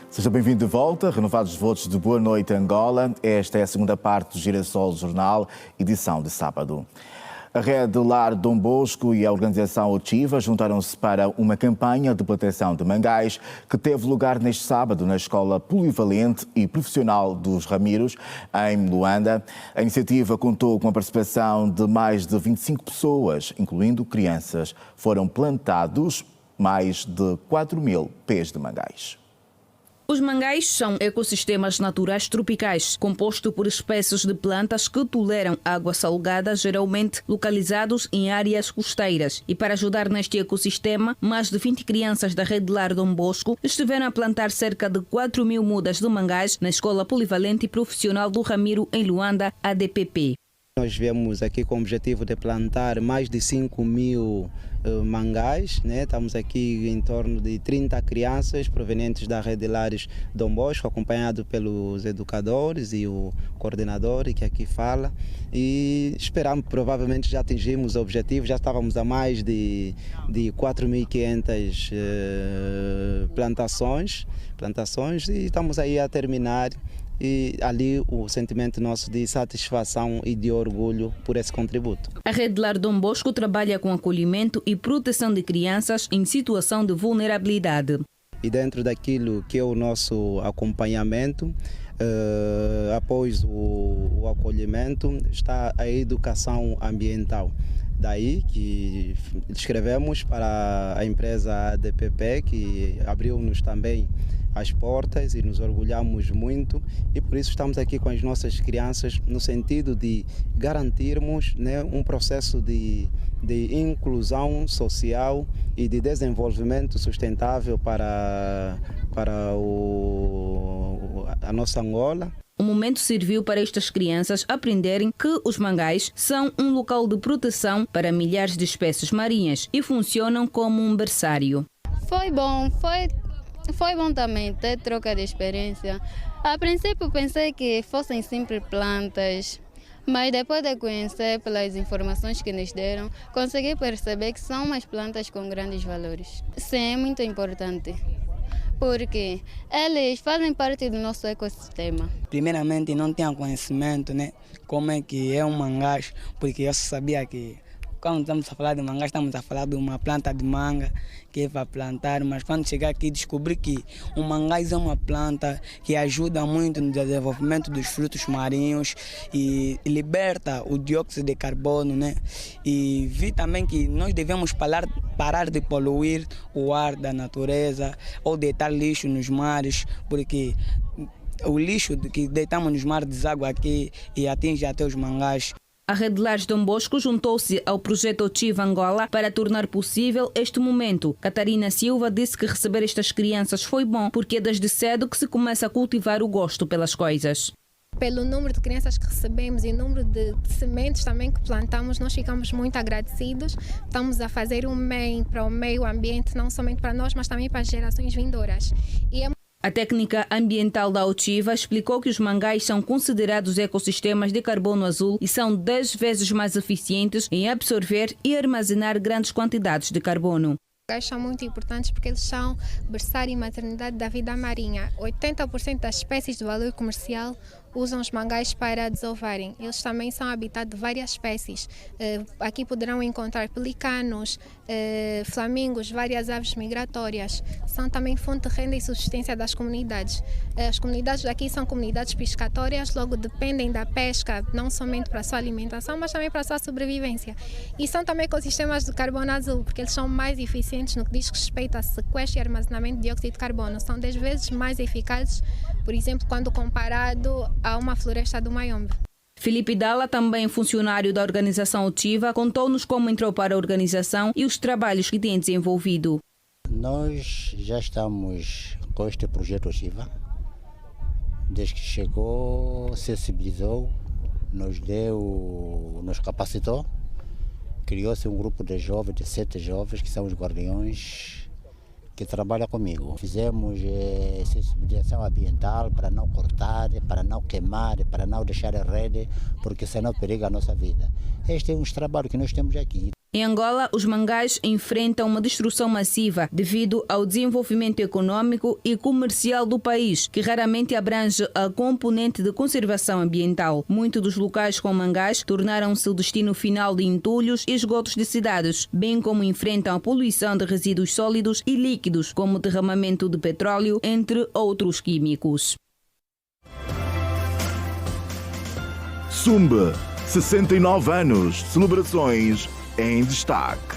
Seja bem-vindo de volta. Renovados votos de boa noite, Angola. Esta é a segunda parte do Girassol Jornal, edição de sábado. A Rede Lar Dom Bosco e a organização Otiva juntaram-se para uma campanha de proteção de mangais que teve lugar neste sábado na Escola Polivalente e Profissional dos Ramiros, em Luanda. A iniciativa contou com a participação de mais de 25 pessoas, incluindo crianças. Foram plantados mais de 4.000 pés de mangais. Os mangais são ecossistemas naturais tropicais, compostos por espécies de plantas que toleram água salgada, geralmente localizados em áreas costeiras. E para ajudar neste ecossistema, mais de 20 crianças da Rede Lar Dom Bosco estiveram a plantar cerca de 4.000 mudas de mangais na Escola Polivalente e Profissional do Ramiro, em Luanda, ADPP. Nós viemos aqui com o objetivo de plantar mais de 5.000 mangais, né? Estamos aqui em torno de 30 crianças provenientes da Rede Lares Dom Bosco, acompanhado pelos educadores e o coordenador que aqui fala. E esperamos, provavelmente já atingimos o objetivo, já estávamos a mais de 4.500 plantações e estamos aí a terminar. E ali o sentimento nosso de satisfação e de orgulho por esse contributo. A Rede Lar Dom Bosco trabalha com acolhimento e proteção de crianças em situação de vulnerabilidade. E dentro daquilo que é o nosso acompanhamento, após o acolhimento, está a educação ambiental. Daí que escrevemos para a empresa ADPP, que abriu-nos também as portas e nos orgulhamos muito, e por isso estamos aqui com as nossas crianças no sentido de garantirmos, né, um processo de inclusão social e de desenvolvimento sustentável para a nossa Angola. O momento serviu para estas crianças aprenderem que os mangais são um local de proteção para milhares de espécies marinhas e funcionam como um berçário. Foi bom também ter troca de experiência. A princípio pensei que fossem simples plantas, mas depois de conhecer pelas informações que nos deram, consegui perceber que são umas plantas com grandes valores. Sim, é muito importante, porque eles fazem parte do nosso ecossistema. Primeiramente não tinha conhecimento, né, como é que é um mangás, porque eu sabia que quando estamos a falar de manga, estamos a falar de uma planta de manga que é para plantar, mas quando chegar aqui descobri que o mangás é uma planta que ajuda muito no desenvolvimento dos frutos marinhos e liberta o dióxido de carbono, né? E vi também que nós devemos parar de poluir o ar da natureza ou deitar lixo nos mares, porque o lixo que deitamos nos mares deságua aqui e atinge até os mangás. A Rede Lares Dom Bosco juntou-se ao projeto Ativa Angola para tornar possível este momento. Catarina Silva disse que receber estas crianças foi bom, porque é desde cedo que se começa a cultivar o gosto pelas coisas. Pelo número de crianças que recebemos e o número de sementes também que plantamos, nós ficamos muito agradecidos. Estamos a fazer um bem para o meio ambiente, não somente para nós, mas também para as gerações vindouras. A técnica ambiental da Ativa explicou que os mangás são considerados ecossistemas de carbono azul e são 10 vezes mais eficientes em absorver e armazenar grandes quantidades de carbono. Os mangás são muito importantes porque eles são berçário e maternidade da vida marinha. 80% das espécies de valor comercial usam os mangás para desovarem. Eles também são habitat de várias espécies. Aqui poderão encontrar pelicanos, flamingos, várias aves migratórias. São também fonte de renda e subsistência das comunidades. As comunidades daqui são comunidades pescatórias, logo dependem da pesca, não somente para a sua alimentação, mas também para a sua sobrevivência. E são também ecossistemas de carbono azul, porque eles são mais eficientes no que diz respeito a sequestro e armazenamento de dióxido de carbono. São 10 vezes mais eficazes, por exemplo, quando comparado a uma floresta do Mayombe. Filipe Dalla, também funcionário da organização Ativa, contou-nos como entrou para a organização e os trabalhos que tem desenvolvido. Nós já estamos com este projeto Ativa. Desde que chegou, sensibilizou, nos capacitou. Criou-se um grupo de jovens, de 7 jovens, que são os guardiões, que trabalham comigo. Fizemos sensibilização ambiental para não cortar, para não queimar, para não deixar a rede, porque senão periga a nossa vida. Este é um trabalho que nós temos aqui. Em Angola, os mangás enfrentam uma destruição massiva devido ao desenvolvimento econômico e comercial do país, que raramente abrange a componente de conservação ambiental. Muitos dos locais com mangás tornaram-se o destino final de entulhos e esgotos de cidades, bem como enfrentam a poluição de resíduos sólidos e líquidos, como derramamento de petróleo, entre outros químicos. Sumbe, 69 anos, celebrações em destaque.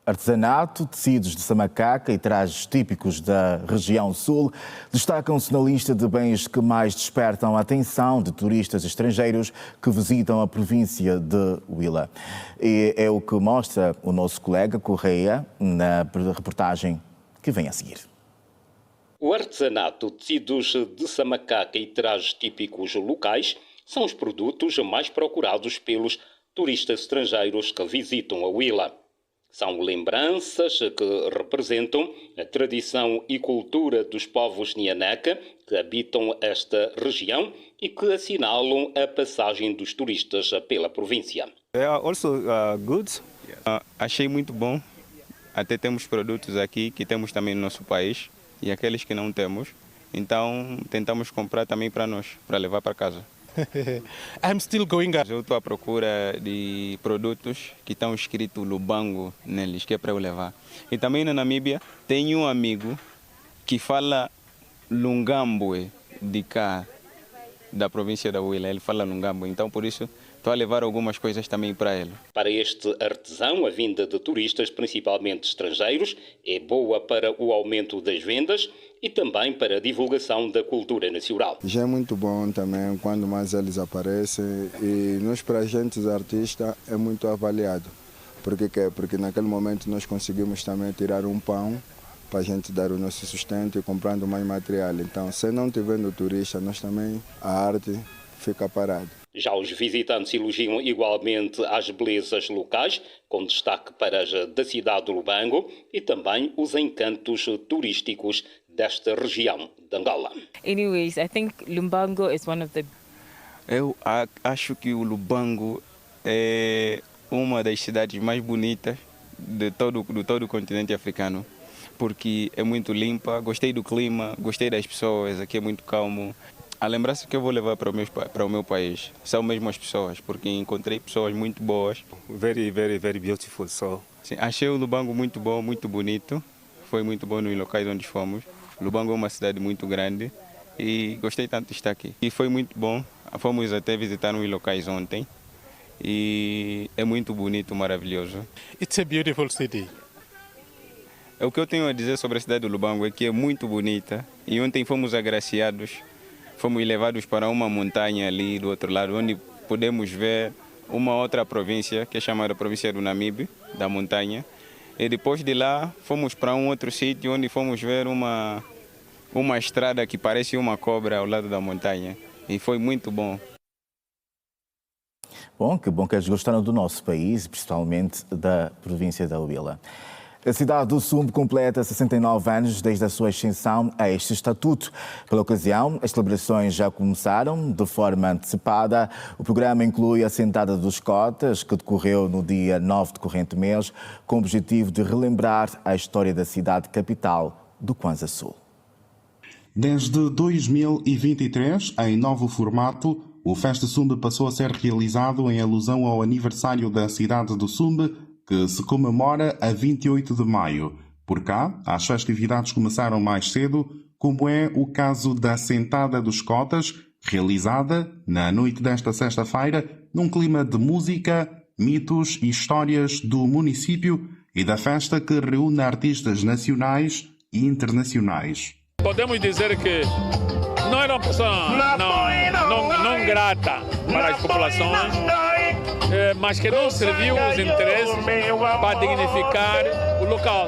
Artesanato, tecidos de samacaca e trajes típicos da região sul destacam-se na lista de bens que mais despertam a atenção de turistas estrangeiros que visitam a província de Huila. E é o que mostra o nosso colega Correia na reportagem que vem a seguir. O artesanato, tecidos de samacaca e trajes típicos locais são os produtos mais procurados pelos turistas estrangeiros que visitam a Huila. São lembranças que representam a tradição e cultura dos povos Nyanaka que habitam esta região e que assinalam a passagem dos turistas pela província. Also good. Achei muito bom. Até temos produtos aqui que temos também no nosso país e aqueles que não temos. Então tentamos comprar também para nós, para levar para casa. I'm still going. Eu estou à procura de produtos que estão escrito Lubango neles, que é para eu levar. E também na Namíbia tenho um amigo que fala Lungambwe de cá, da província da Huila. Ele fala Lungambwe, então por isso estou a levar algumas coisas também para ele. Para este artesão, a vinda de turistas, principalmente estrangeiros, é boa para o aumento das vendas e também para a divulgação da cultura nacional. Já é muito bom também quando mais eles aparecem e nós, para a gente, os artistas, é muito avaliado. Porque naquele momento nós conseguimos também tirar um pão para a gente dar o nosso sustento e comprando mais material. Então, se não tiver turista, nós também, a arte fica parada. Já os visitantes elogiam igualmente as belezas locais, com destaque para as da cidade de Lubango e também os encantos turísticos desta região de Angola. Anyways, I think Lubango is one of the... Eu acho que o Lubango é uma das cidades mais bonitas de todo o continente africano, porque é muito limpa, gostei do clima, gostei das pessoas, aqui é muito calmo. A lembrança que eu vou levar para o meu país são mesmo as pessoas, porque encontrei pessoas muito boas. Very, very, very beautiful. Sim, achei o Lubango muito bom, muito bonito. Foi muito bom nos locais onde fomos. Lubango é uma cidade muito grande e gostei tanto de estar aqui. E foi muito bom. Fomos até visitar uns locais ontem e é muito bonito, maravilhoso. It's a beautiful city. O que eu tenho a dizer sobre a cidade do Lubango é que é muito bonita e ontem fomos agraciados. Fomos levados para uma montanha ali do outro lado, onde podemos ver uma outra província, que é chamada província do Namibe, da montanha. E depois de lá, fomos para um outro sítio, onde fomos ver uma estrada que parece uma cobra ao lado da montanha. E foi muito bom. Bom que eles gostaram do nosso país, principalmente da província da Huila. A cidade do Sumbe completa 69 anos desde a sua extinção a este estatuto. Pela ocasião, as celebrações já começaram de forma antecipada. O programa inclui a Sentada dos Cotas, que decorreu no dia 9 de corrente mês, com o objetivo de relembrar a história da cidade capital do Kwanza Sul. Desde 2023, em novo formato, o Festa Sumbe passou a ser realizado em alusão ao aniversário da cidade do Sumbe, que se comemora a 28 de maio. Por cá, as festividades começaram mais cedo, como é o caso da Sentada dos Cotas, realizada na noite desta sexta-feira, num clima de música, mitos e histórias do município e da festa que reúne artistas nacionais e internacionais. Podemos dizer que não era uma pessoa não grata para as populações, mas que não serviu os interesses para dignificar o local.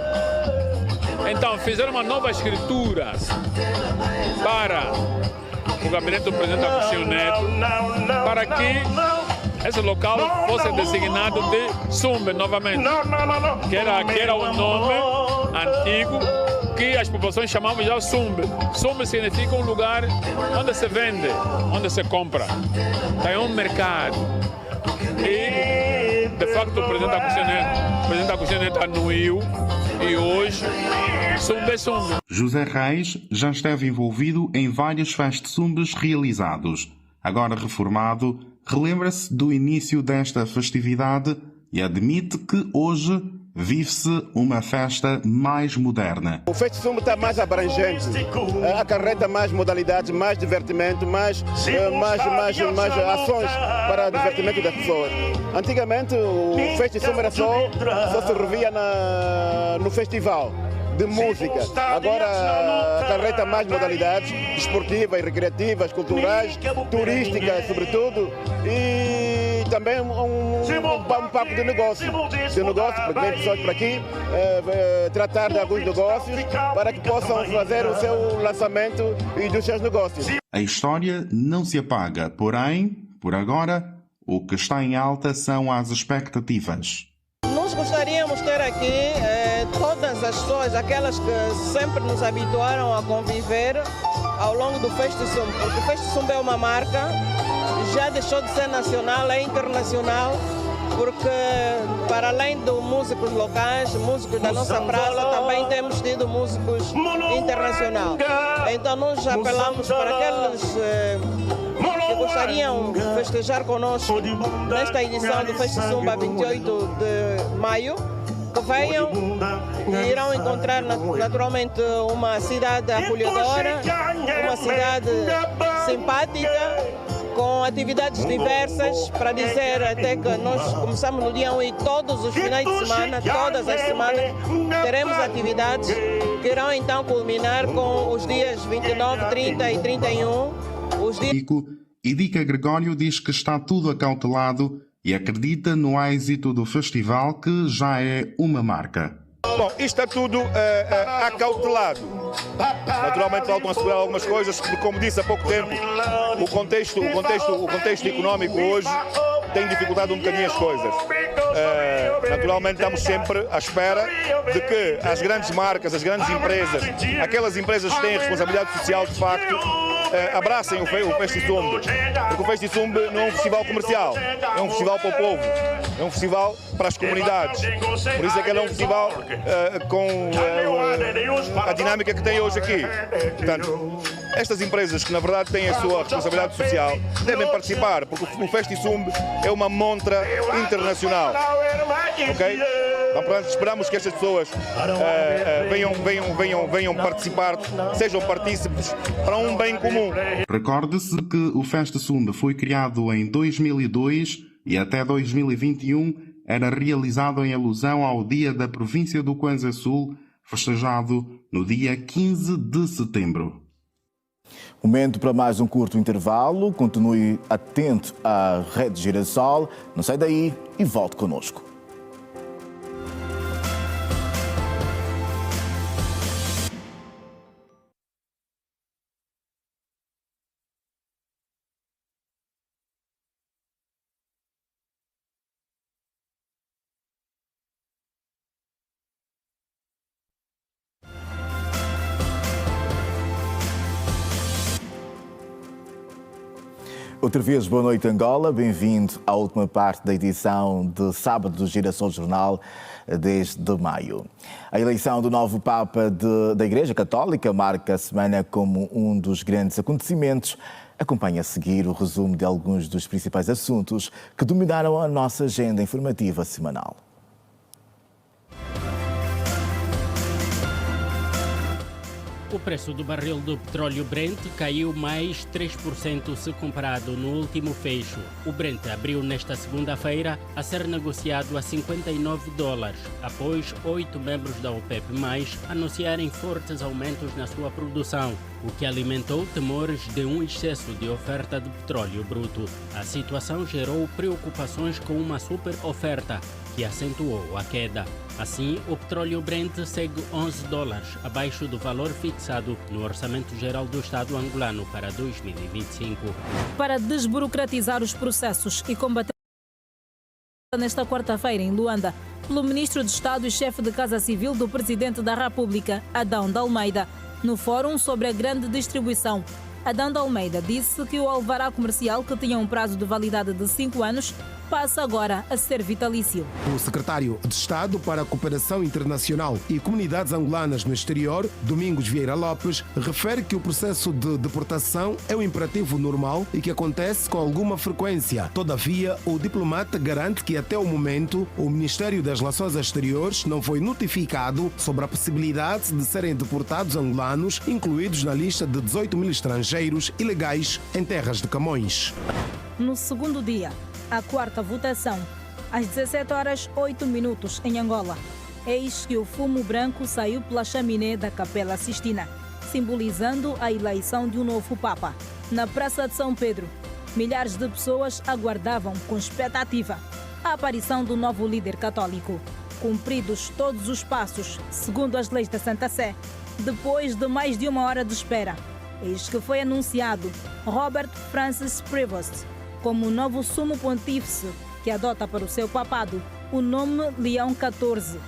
Então fizeram uma nova escritura para o gabinete do presidente Agostinho Neto, para que esse local fosse designado de Sumbe novamente, que era o nome antigo que as populações chamavam já Sumbe. Sumbe significa um lugar onde se vende, onde se compra. Tem um mercado. E, de facto, o presidente Agostinho Neto anuiu e hoje Sumbe é Sumbe. José Reis já esteve envolvido em vários feste-sumbes realizados. Agora reformado, relembra-se do início desta festividade e admite que hoje vive-se uma festa mais moderna. O Festa Sumbe está mais abrangente, acarreta mais modalidades, mais divertimento, mais ações para divertimento das pessoas. Antigamente o Festa Sumbe era só se revia no festival de música. Agora acarreta mais modalidades desportivas, recreativas, culturais, turísticas sobretudo, e também um papo de negócio, porque vem pessoas para aqui tratar de alguns negócios para que possam fazer o seu lançamento e dos seus negócios. A história não se apaga, porém, por agora, o que está em alta são as expectativas. Nós gostaríamos de ter aqui todas as pessoas, aquelas que sempre nos habituaram a conviver ao longo do Festa Sumbe, porque o Festa Sumbe é uma marca, já deixou de ser nacional, é internacional, porque para além de músicos locais, músicos da nossa praça, também temos tido músicos internacionais. Então nós apelamos para aqueles que gostariam de festejar conosco nesta edição do Festa Sumbe a 28 de maio, que venham e irão encontrar naturalmente uma cidade acolhedora, uma cidade simpática, com atividades diversas, para dizer até que nós começamos no dia 1 e todos os finais de semana, todas as semanas, teremos atividades que irão então culminar com os dias 29, 30 e 31. E Dica Gregório diz que está tudo acautelado e acredita no êxito do festival, que já é uma marca. Bom, isto está tudo acautelado. Naturalmente faltam assegurar algumas coisas, porque, como disse há pouco tempo, o contexto económico hoje tem dificultado um bocadinho as coisas. Naturalmente estamos sempre à espera de que as grandes marcas, as grandes empresas, aquelas empresas que têm responsabilidade social de facto, abracem o FestiSumb, porque o FestiSumb não é um festival comercial, é um festival para o povo, é um festival para as comunidades. Por isso é que ele é um festival com a dinâmica que tem hoje aqui. Portanto, estas empresas que na verdade têm a sua responsabilidade social devem participar, porque o FestiSumb é uma montra internacional. Ok? Então, portanto, esperamos que estas pessoas venham participar, sejam partícipes para um bem comum. Recorde-se que o FestiSumb foi criado em 2002 e até 2021 era realizado em alusão ao Dia da Província do Kwanza Sul, festejado no dia 15 de setembro. Momento para mais um curto intervalo. Continue atento à Rede Girassol. Não sai daí e volte connosco. Outra vez, boa noite Angola, bem-vindo à última parte da edição de sábado do Girassol Jornal desde maio. A eleição do novo Papa da Igreja Católica marca a semana como um dos grandes acontecimentos. Acompanhe a seguir o resumo de alguns dos principais assuntos que dominaram a nossa agenda informativa semanal. O preço do barril do petróleo Brent caiu mais 3% se comparado no último fecho. O Brent abriu nesta segunda-feira a ser negociado a $59, após 8 membros da OPEP+, anunciarem fortes aumentos na sua produção, o que alimentou temores de um excesso de oferta de petróleo bruto. A situação gerou preocupações com uma super oferta, que acentuou a queda. Assim, o petróleo Brent segue $11 abaixo do valor fixado no Orçamento Geral do Estado angolano para 2025. Para desburocratizar os processos e combater nesta quarta-feira em Luanda, pelo Ministro de Estado e chefe de Casa Civil do Presidente da República, Adão de Almeida, no Fórum sobre a Grande Distribuição. Adão de Almeida disse que o alvará comercial, que tinha um prazo de validade de 5 anos, passa agora a ser vitalício. O secretário de Estado para a Cooperação Internacional e Comunidades Angolanas no Exterior, Domingos Vieira Lopes, refere que o processo de deportação é um imperativo normal e que acontece com alguma frequência. Todavia, o diplomata garante que até o momento o Ministério das Relações Exteriores não foi notificado sobre a possibilidade de serem deportados angolanos incluídos na lista de 18 mil estrangeiros ilegais em terras de Camões. No segundo dia, a quarta votação, às 17h08 em Angola. Eis que o fumo branco saiu pela chaminé da Capela Sistina, simbolizando a eleição de um novo Papa. Na Praça de São Pedro, milhares de pessoas aguardavam com expectativa a aparição do novo líder católico. Cumpridos todos os passos, segundo as leis da Santa Sé, depois de mais de 1 hora de espera, eis que foi anunciado Robert Francis Prevost como o novo sumo pontífice, que adota para o seu papado o nome Leão XIV.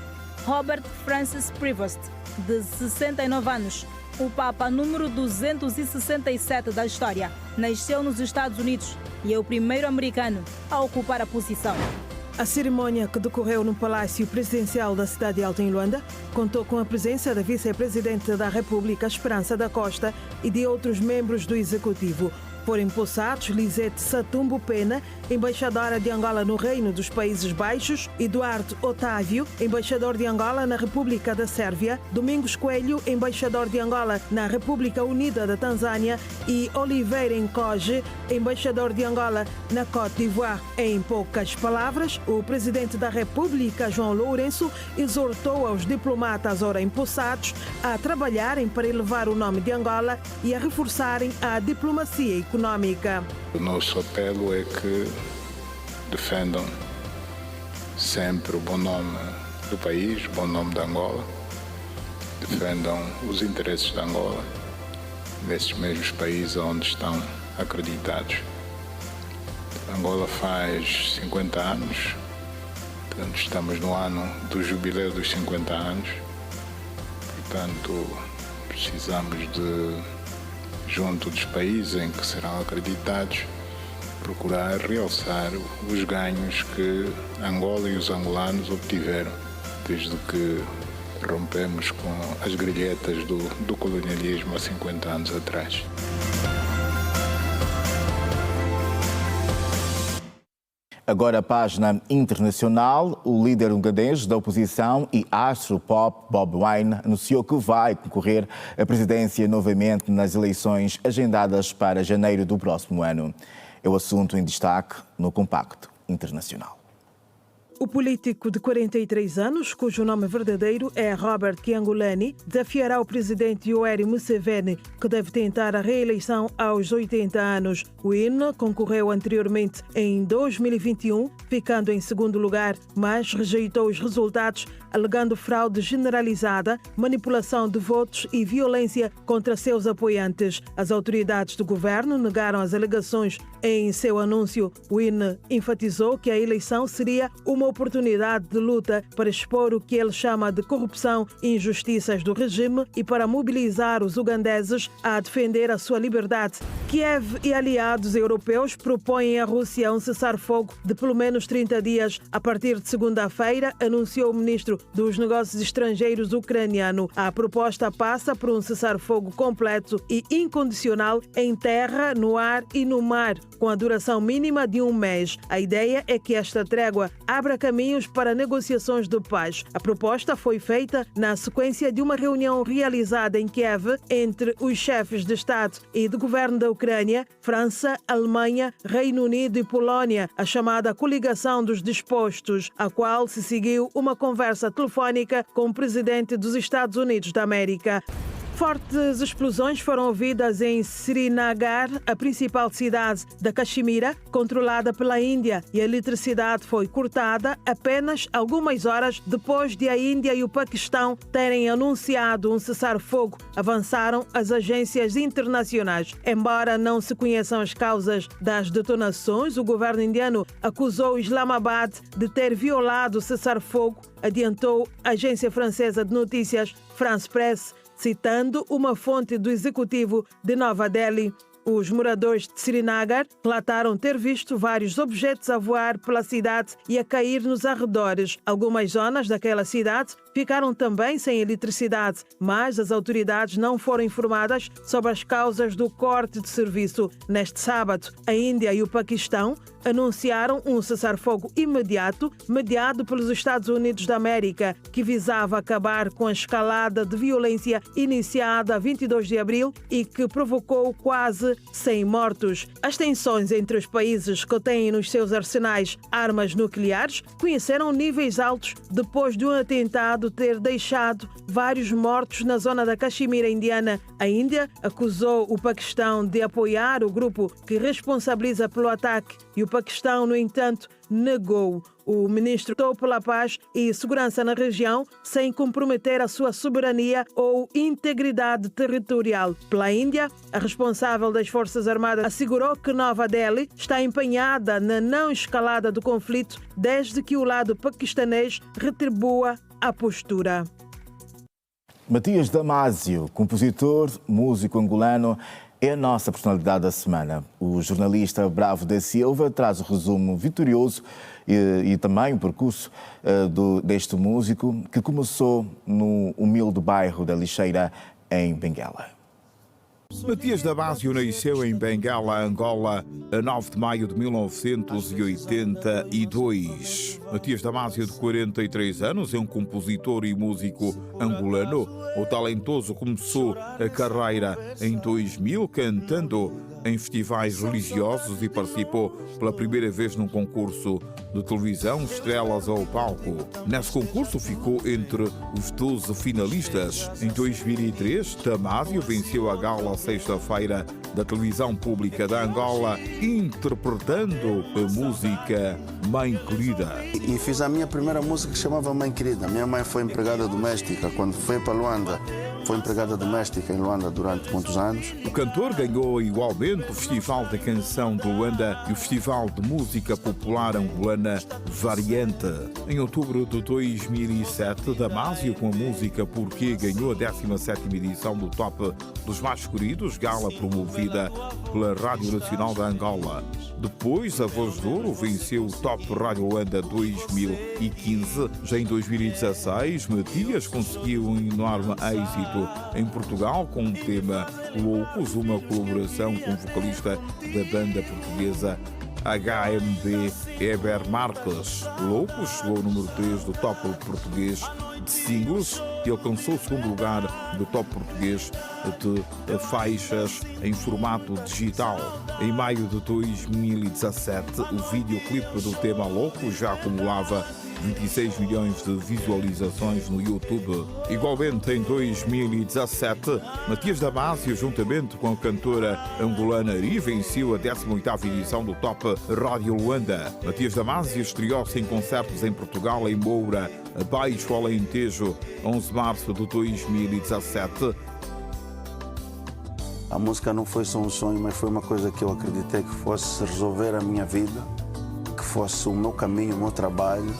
Robert Francis Prevost, de 69 anos, o Papa número 267 da história, nasceu nos Estados Unidos e é o primeiro americano a ocupar a posição. A cerimônia, que decorreu no Palácio Presidencial da cidade alta em Luanda, contou com a presença da Vice-Presidente da República, Esperança da Costa, e de outros membros do Executivo. Foram empossados Lisete Satumbo Pena, embaixadora de Angola no Reino dos Países Baixos, Eduardo Otávio, embaixador de Angola na República da Sérvia, Domingos Coelho, embaixador de Angola na República Unida da Tanzânia, e Oliveira Nkoje, embaixador de Angola na Côte d'Ivoire. Em poucas palavras, o presidente da República, João Lourenço, exortou aos diplomatas ora empossados a trabalharem para elevar o nome de Angola e a reforçarem a diplomacia econômica. O nosso apelo é que defendam sempre o bom nome do país, o bom nome da Angola, defendam os interesses da Angola nesses mesmos países onde estão acreditados. Angola faz 50 anos, portanto estamos no ano do jubileu dos 50 anos, portanto precisamos de junto dos países em que serão acreditados, procurar realçar os ganhos que Angola e os angolanos obtiveram desde que rompemos com as grilhetas do colonialismo há 50 anos atrás. Agora a página internacional, o líder ugandense da oposição e astro pop Bobi Wine anunciou que vai concorrer à presidência novamente nas eleições agendadas para janeiro do próximo ano. É o assunto em destaque no Compacto Internacional. O político de 43 anos, cujo nome verdadeiro é Robert Kyagulanyi, desafiará o presidente Yoweri Museveni, que deve tentar a reeleição aos 80 anos. Wine concorreu anteriormente em 2021, ficando em segundo lugar, mas rejeitou os resultados, alegando fraude generalizada, manipulação de votos e violência contra seus apoiantes. As autoridades do governo negaram as alegações. Em seu anúncio, Wine enfatizou que a eleição seria uma oportunidade de luta para expor o que ele chama de corrupção e injustiças do regime e para mobilizar os ugandeses a defender a sua liberdade. Kiev e aliados europeus propõem à Rússia um cessar-fogo de pelo menos 30 dias a partir de segunda-feira, anunciou o ministro dos Negócios Estrangeiros ucraniano. A proposta passa por um cessar-fogo completo e incondicional em terra, no ar e no mar, com a duração mínima de um mês. A ideia é que esta trégua abra caminhos para negociações de paz. A proposta foi feita na sequência de uma reunião realizada em Kiev entre os chefes de Estado e de governo da Ucrânia, França, Alemanha, Reino Unido e Polónia, a chamada Coligação dos Dispostos, a qual se seguiu uma conversa telefónica com o presidente dos Estados Unidos da América. Fortes explosões foram ouvidas em Srinagar, a principal cidade da Caxemira, controlada pela Índia, e a eletricidade foi cortada apenas algumas horas depois de a Índia e o Paquistão terem anunciado um cessar-fogo, avançaram as agências internacionais. Embora não se conheçam as causas das detonações, o governo indiano acusou Islamabad de ter violado o cessar-fogo, adiantou a agência francesa de notícias France Presse, citando uma fonte do executivo de Nova Delhi. Os moradores de Srinagar relataram ter visto vários objetos a voar pela cidade e a cair nos arredores. Algumas zonas daquela cidade ficaram também sem eletricidade, mas as autoridades não foram informadas sobre as causas do corte de serviço. Neste sábado, a Índia e o Paquistão anunciaram um cessar-fogo imediato, mediado pelos Estados Unidos da América, que visava acabar com a escalada de violência iniciada a 22 de abril e que provocou quase 100 mortos. As tensões entre os países que têm nos seus arsenais armas nucleares conheceram níveis altos depois de um atentado ter deixado vários mortos na zona da Caxemira indiana. A Índia acusou o Paquistão de apoiar o grupo que responsabiliza pelo ataque e o Paquistão, no entanto, negou. O ministro optou pela paz e segurança na região sem comprometer a sua soberania ou integridade territorial. Pela Índia, a responsável das Forças Armadas assegurou que Nova Delhi está empenhada na não escalada do conflito desde que o lado paquistanês retribua a postura. Matias Damasio, compositor, músico angolano, é a nossa personalidade da semana. O jornalista Bravo da Silva traz o resumo vitorioso e também o percurso deste músico que começou no humilde bairro da Lixeira, em Benguela. Matias Damasio nasceu em Benguela, Angola, a 9 de maio de 1982. Matias Damasio, de 43 anos, é um compositor e músico angolano. O talentoso começou a carreira em 2000 cantando em festivais religiosos e participou pela primeira vez num concurso de televisão Estrelas ao Palco. Nesse concurso ficou entre os 12 finalistas. Em 2003, Damasio venceu a gala Sexta-feira da televisão pública da Angola, interpretando a música Mãe Querida. E fiz a minha primeira música que chamava Mãe Querida. Minha mãe foi empregada doméstica quando foi para Luanda. foi empregada doméstica em Luanda durante muitos anos. O cantor ganhou igualmente o Festival da Canção de Luanda e o Festival de Música Popular Angolana Variante. Em outubro de 2007, Damásio, com a música Porquê, ganhou a 17ª edição do Top dos Mais Queridos, gala promovida pela Rádio Nacional da Angola. Depois, a Voz de Ouro venceu o Top Rádio Luanda 2015. Já em 2016, Matias conseguiu um enorme êxito em Portugal com o tema Loucos, uma colaboração com o vocalista da banda portuguesa HMB Heber Marques. Loucos chegou ao número 3 do Top português de singles e alcançou o segundo lugar do Top português de faixas em formato digital. Em maio de 2017, o videoclipe do tema Louco já acumulava 26 milhões de visualizações no YouTube. Igualmente, em 2017, Matias Damásio, juntamente com a cantora angolana Ari, venceu a 18ª edição do Top Rádio Luanda. Matias Damásio estreou-se em concertos em Portugal, em Moura, Baixo Alentejo, 11 de março de 2017. A música não foi só um sonho, mas foi uma coisa que eu acreditei que fosse resolver a minha vida, que fosse o meu caminho, o meu trabalho.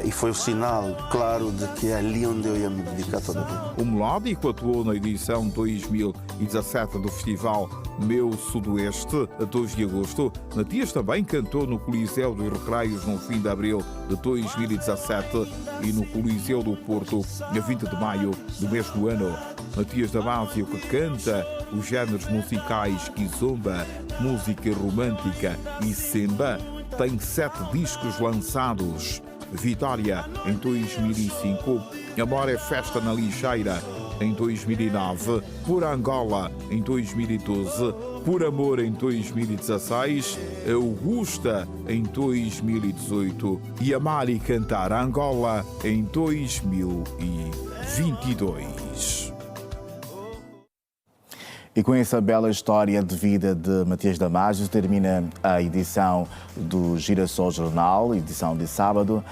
E foi o sinal claro de que é ali onde eu ia me dedicar toda a vida. O melódico atuou na edição 2017 do Festival Meu Sudoeste, a 2 de agosto. Matias também cantou no Coliseu dos Recreios no fim de abril de 2017 e no Coliseu do Porto, a 20 de maio do mesmo ano. Matias Damásio, que canta os géneros musicais kizomba, música romântica e semba, tem 7 discos lançados. Vitória, em 2005, Amor é Festa na Lixeira, em 2009, Por Angola, em 2012, Por Amor, em 2016, Augusta, em 2018 e Amar e Cantar Angola, em 2022. E com essa bela história de vida de Matias Damásio, termina a edição do Girassol Jornal, edição de sábado.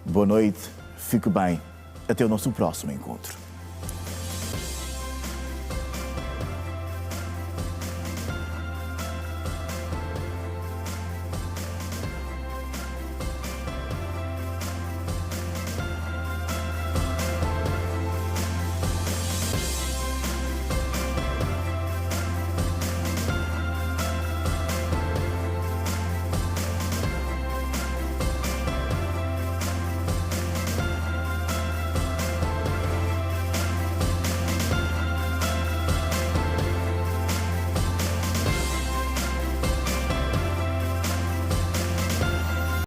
Boa noite, fique bem. Até o nosso próximo encontro.